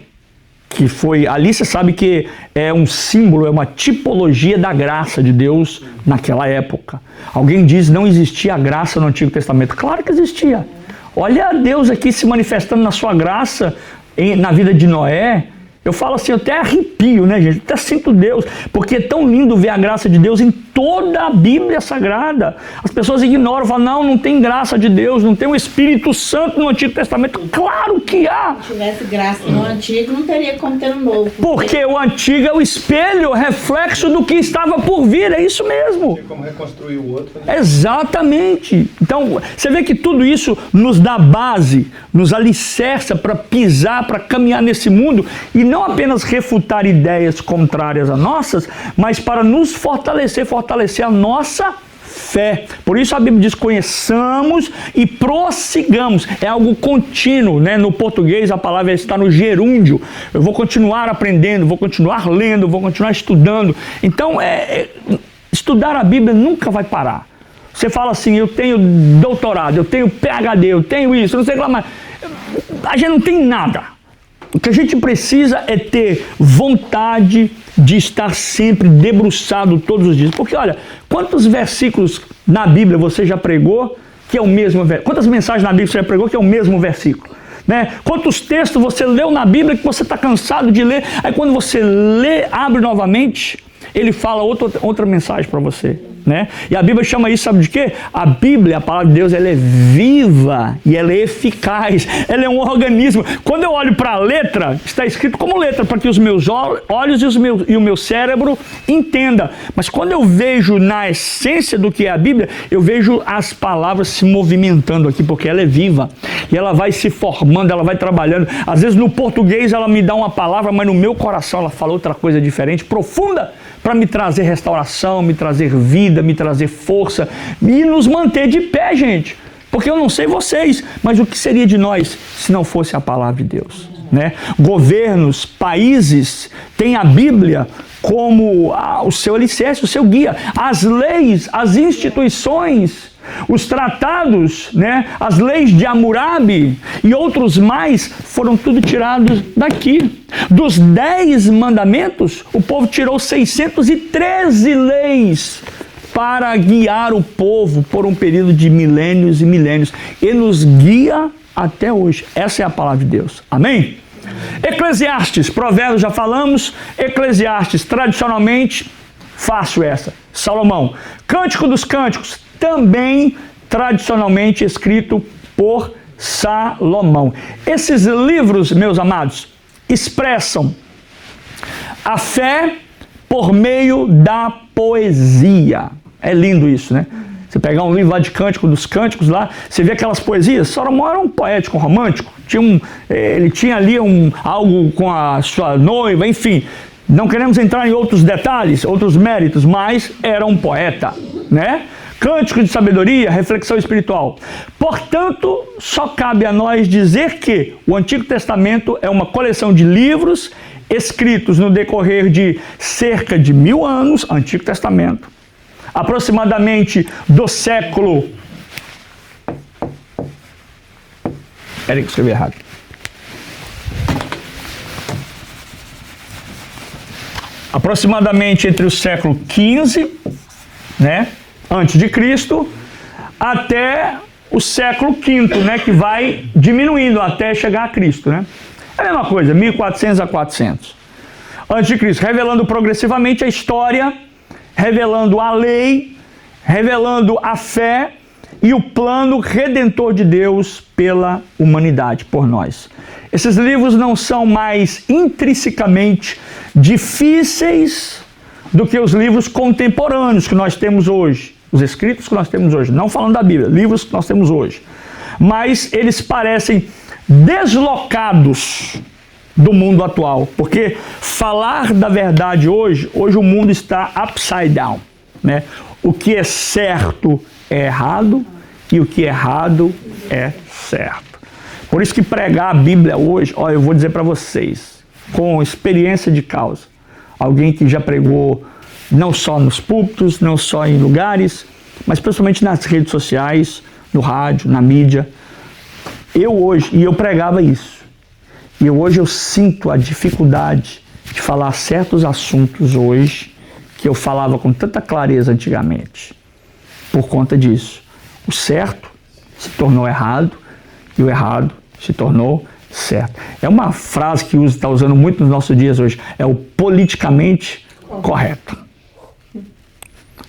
que foi, ali você sabe que é um símbolo, é uma tipologia da graça de Deus naquela época. Alguém diz não existia a graça no Antigo Testamento. Claro que existia. Olha Deus aqui se manifestando na sua graça na vida de Noé, Eu falo assim, eu até arrepio, né, gente? Eu até sinto Deus, porque é tão lindo ver a graça de Deus em toda a Bíblia Sagrada. As pessoas ignoram, falam, não tem graça de Deus, não tem o Espírito Santo no Antigo Testamento. Claro que há! Se tivesse graça no Antigo, não teria como ter no Novo. Porque o Antigo é o espelho, o reflexo do que estava por vir, é isso mesmo. Tem como reconstruir o outro, né? Exatamente. Então, você vê que tudo isso nos dá base, nos alicerça para pisar, para caminhar nesse mundo e não apenas refutar ideias contrárias a nossas, mas para nos fortalecer a nossa fé. Por isso a Bíblia diz, conheçamos e prossigamos. É algo contínuo, né? No português a palavra está no gerúndio. Eu vou continuar aprendendo, vou continuar lendo, vou continuar estudando. Então, estudar a Bíblia nunca vai parar. Você fala assim, eu tenho doutorado, eu tenho PhD, eu tenho isso, não sei o que lá mais. A gente não tem nada. O que a gente precisa é ter vontade de estar sempre debruçado todos os dias. Porque, olha, quantos versículos na Bíblia você já pregou que é o mesmo versículo? Quantas mensagens na Bíblia você já pregou que é o mesmo versículo? Né? Quantos textos você leu na Bíblia que você está cansado de ler? Aí quando você lê, abre novamente, ele fala outra mensagem para você. Né? E a Bíblia chama isso, sabe de quê? A Bíblia, a palavra de Deus, ela é viva e ela é eficaz, ela é um organismo. Quando eu olho para a letra, está escrito como letra, para que os meus olhos e o meu cérebro entenda. Mas quando eu vejo na essência do que é a Bíblia, eu vejo as palavras se movimentando aqui, porque ela é viva e ela vai se formando, ela vai trabalhando. Às vezes no português ela me dá uma palavra, mas no meu coração ela fala outra coisa diferente, profunda, para me trazer restauração, me trazer vida, me trazer força e nos manter de pé, gente. Porque eu não sei vocês, mas o que seria de nós se não fosse a palavra de Deus? Né? Governos, países têm a Bíblia como o seu alicerce, o seu guia. As leis, as instituições, os tratados, né, as leis de Hammurabi e outros mais foram tudo tirados daqui. Dos 10 mandamentos, o povo tirou 613 leis para guiar o povo por um período de milênios e milênios. E nos guia até hoje. Essa é a palavra de Deus. Amém? Eclesiastes, Provérbios já falamos. Eclesiastes, tradicionalmente, fácil essa. Salomão. Cântico dos Cânticos, também tradicionalmente escrito por Salomão. Esses livros, meus amados, expressam a fé por meio da poesia. É lindo isso, né? Você pegar um livro lá de Cântico dos Cânticos, lá, você vê aquelas poesias. Salomão era um poético, um romântico. Ele tinha ali algo com a sua noiva, enfim. Não queremos entrar em outros detalhes, outros méritos, mas era um poeta, né? Cântico de sabedoria, reflexão espiritual. Portanto, só cabe a nós dizer que o Antigo Testamento é uma coleção de livros escritos no decorrer de cerca de 1000 anos, Antigo Testamento, aproximadamente do século... Peraí que eu escrevi errado. Aproximadamente entre o século XV, né, antes de Cristo, até o século V, né, que vai diminuindo até chegar a Cristo, né? É a mesma coisa, 1400 a 400 antes de Cristo, revelando progressivamente a história, revelando a lei, revelando a fé e o plano redentor de Deus pela humanidade, por nós. Esses livros não são mais intrinsecamente difíceis do que os livros contemporâneos que nós temos hoje, os escritos que nós temos hoje, não falando da Bíblia, livros que nós temos hoje. Mas eles parecem deslocados do mundo atual, porque falar da verdade hoje o mundo está upside down, né? O que é certo é errado e o que é errado é certo. Por isso que pregar a Bíblia hoje, olha, eu vou dizer para vocês, com experiência de causa, alguém que já pregou não só nos púlpitos, não só em lugares, mas principalmente nas redes sociais, no rádio, na mídia. Eu pregava isso. E hoje eu sinto a dificuldade de falar certos assuntos hoje que eu falava com tanta clareza antigamente. Por conta disso. O certo se tornou errado e o errado se tornou certo. É uma frase que está usando muito nos nossos dias hoje. É o politicamente correto.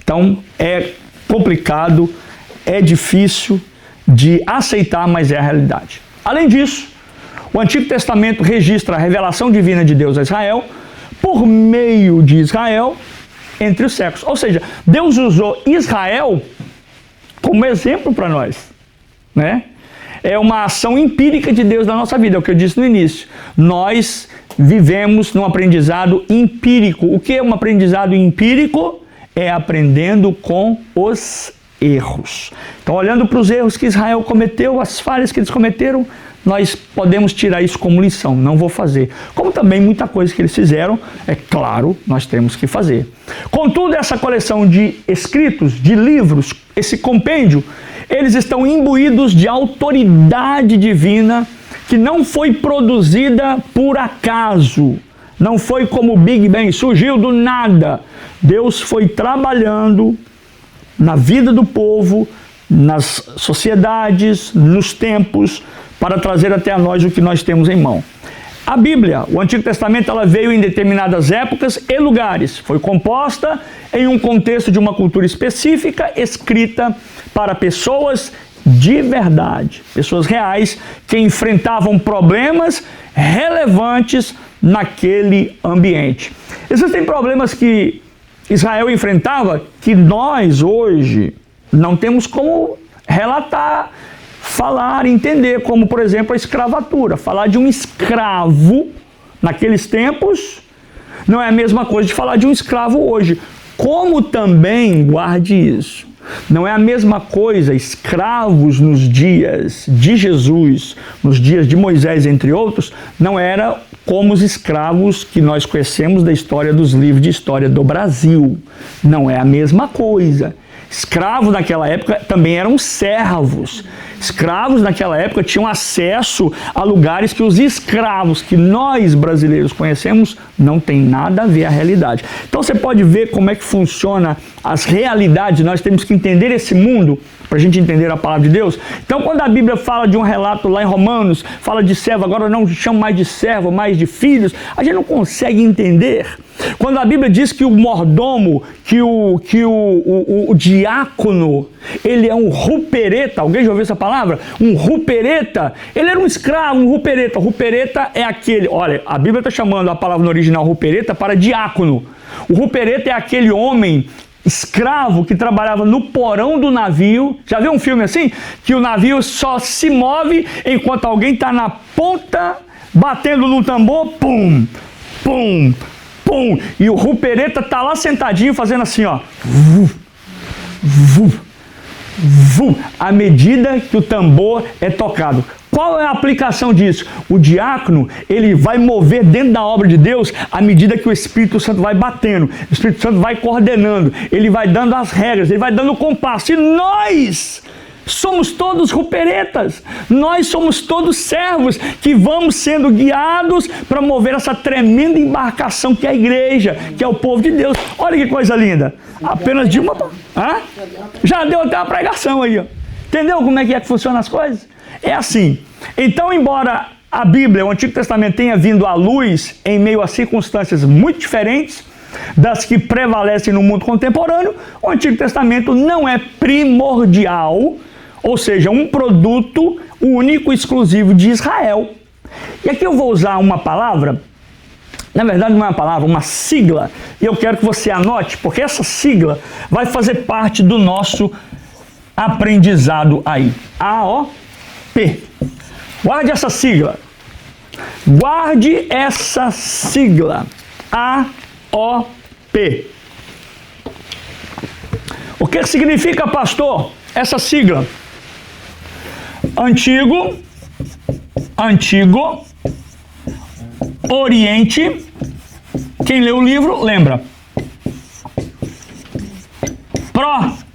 Então, é complicado, é difícil de aceitar, mas é a realidade. Além disso, o Antigo Testamento registra a revelação divina de Deus a Israel por meio de Israel entre os séculos. Ou seja, Deus usou Israel como exemplo para nós, né? É uma ação empírica de Deus na nossa vida, é o que eu disse no início. Nós vivemos num aprendizado empírico. O que é um aprendizado empírico? É aprendendo com os erros. Então, olhando para os erros que Israel cometeu, as falhas que eles cometeram, nós podemos tirar isso como lição. Não vou fazer. Como também muita coisa que eles fizeram, é claro, nós temos que fazer. Contudo, essa coleção de escritos, de livros, esse compêndio, eles estão imbuídos de autoridade divina que não foi produzida por acaso. Não foi como o Big Bang, surgiu do nada. Deus foi trabalhando na vida do povo, nas sociedades, nos tempos, para trazer até a nós o que nós temos em mão. A Bíblia, o Antigo Testamento, ela veio em determinadas épocas e lugares. Foi composta em um contexto de uma cultura específica, escrita para pessoas de verdade, pessoas reais que enfrentavam problemas relevantes naquele ambiente. Existem problemas que Israel enfrentava que nós hoje não temos como relatar, falar, entender, como por exemplo a escravatura. Falar de um escravo naqueles tempos não é a mesma coisa de falar de um escravo hoje. Como também, guarde isso, não é a mesma coisa escravos nos dias de Jesus, nos dias de Moisés, entre outros, não era como os escravos que nós conhecemos da história dos livros de história do Brasil. Não é a mesma coisa. Escravos naquela época também eram servos. Escravos naquela época tinham acesso a lugares que os escravos que nós brasileiros conhecemos não tem nada a ver a realidade. Então você pode ver como é que funciona as realidades. Nós temos que entender esse mundo para a gente entender a palavra de Deus. Então, quando a Bíblia fala de um relato lá em Romanos, fala de servo, agora não chama mais de servo, mais de filhos, a gente não consegue entender. Quando a Bíblia diz que o mordomo, que o diácono, ele é um rupereta, alguém já ouviu essa palavra? Um rupereta, ele era um escravo, um rupereta. Rupereta é aquele, olha, a Bíblia está chamando a palavra no original rupereta para diácono. O rupereta é aquele homem escravo que trabalhava no porão do navio. Já viu um filme assim? Que o navio só se move enquanto alguém está na ponta, batendo no tambor, pum, pum, pum. E o rupereta está lá sentadinho fazendo assim, ó. À medida que o tambor é tocado. Qual é a aplicação disso? O diácono, ele vai mover dentro da obra de Deus à medida que o Espírito Santo vai batendo, o Espírito Santo vai coordenando, ele vai dando as regras, ele vai dando o compasso. E nós somos todos ruperetas, nós somos todos servos que vamos sendo guiados para mover essa tremenda embarcação que é a igreja, que é o povo de Deus. Olha que coisa linda, apenas de uma... Hã? Já deu até uma pregação aí, ó. Entendeu como é que funcionam as coisas? É assim. Então, embora a Bíblia, o Antigo Testamento, tenha vindo à luz em meio a circunstâncias muito diferentes das que prevalecem no mundo contemporâneo, o Antigo Testamento não é primordial, ou seja, um produto único, exclusivo de Israel. E aqui eu vou usar uma palavra, na verdade não é uma palavra, uma sigla, e eu quero que você anote, porque essa sigla vai fazer parte do nosso aprendizado aí. AOP. Guarde essa sigla. Guarde essa sigla. AOP. O que significa, pastor, essa sigla? Antigo, Oriente. Quem leu o livro, lembra. Próximo.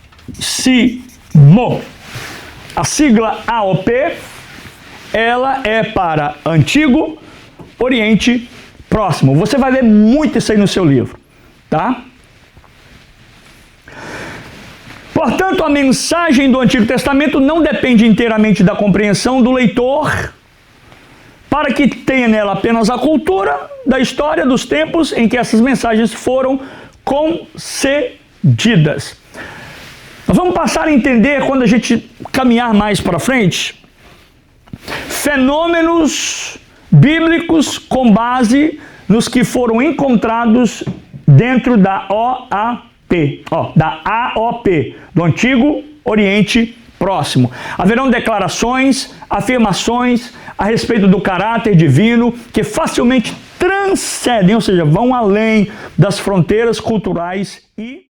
A sigla AOP, ela é para Antigo, Oriente, Próximo. Você vai ver muito isso aí no seu livro, tá? Portanto, a mensagem do Antigo Testamento não depende inteiramente da compreensão do leitor para que tenha nela apenas a cultura da história dos tempos em que essas mensagens foram concedidas. Nós vamos passar a entender, quando a gente caminhar mais para frente, fenômenos bíblicos com base nos que foram encontrados dentro da AOP, do Antigo Oriente Próximo. Haverão declarações, afirmações a respeito do caráter divino que facilmente transcendem, ou seja, vão além das fronteiras culturais e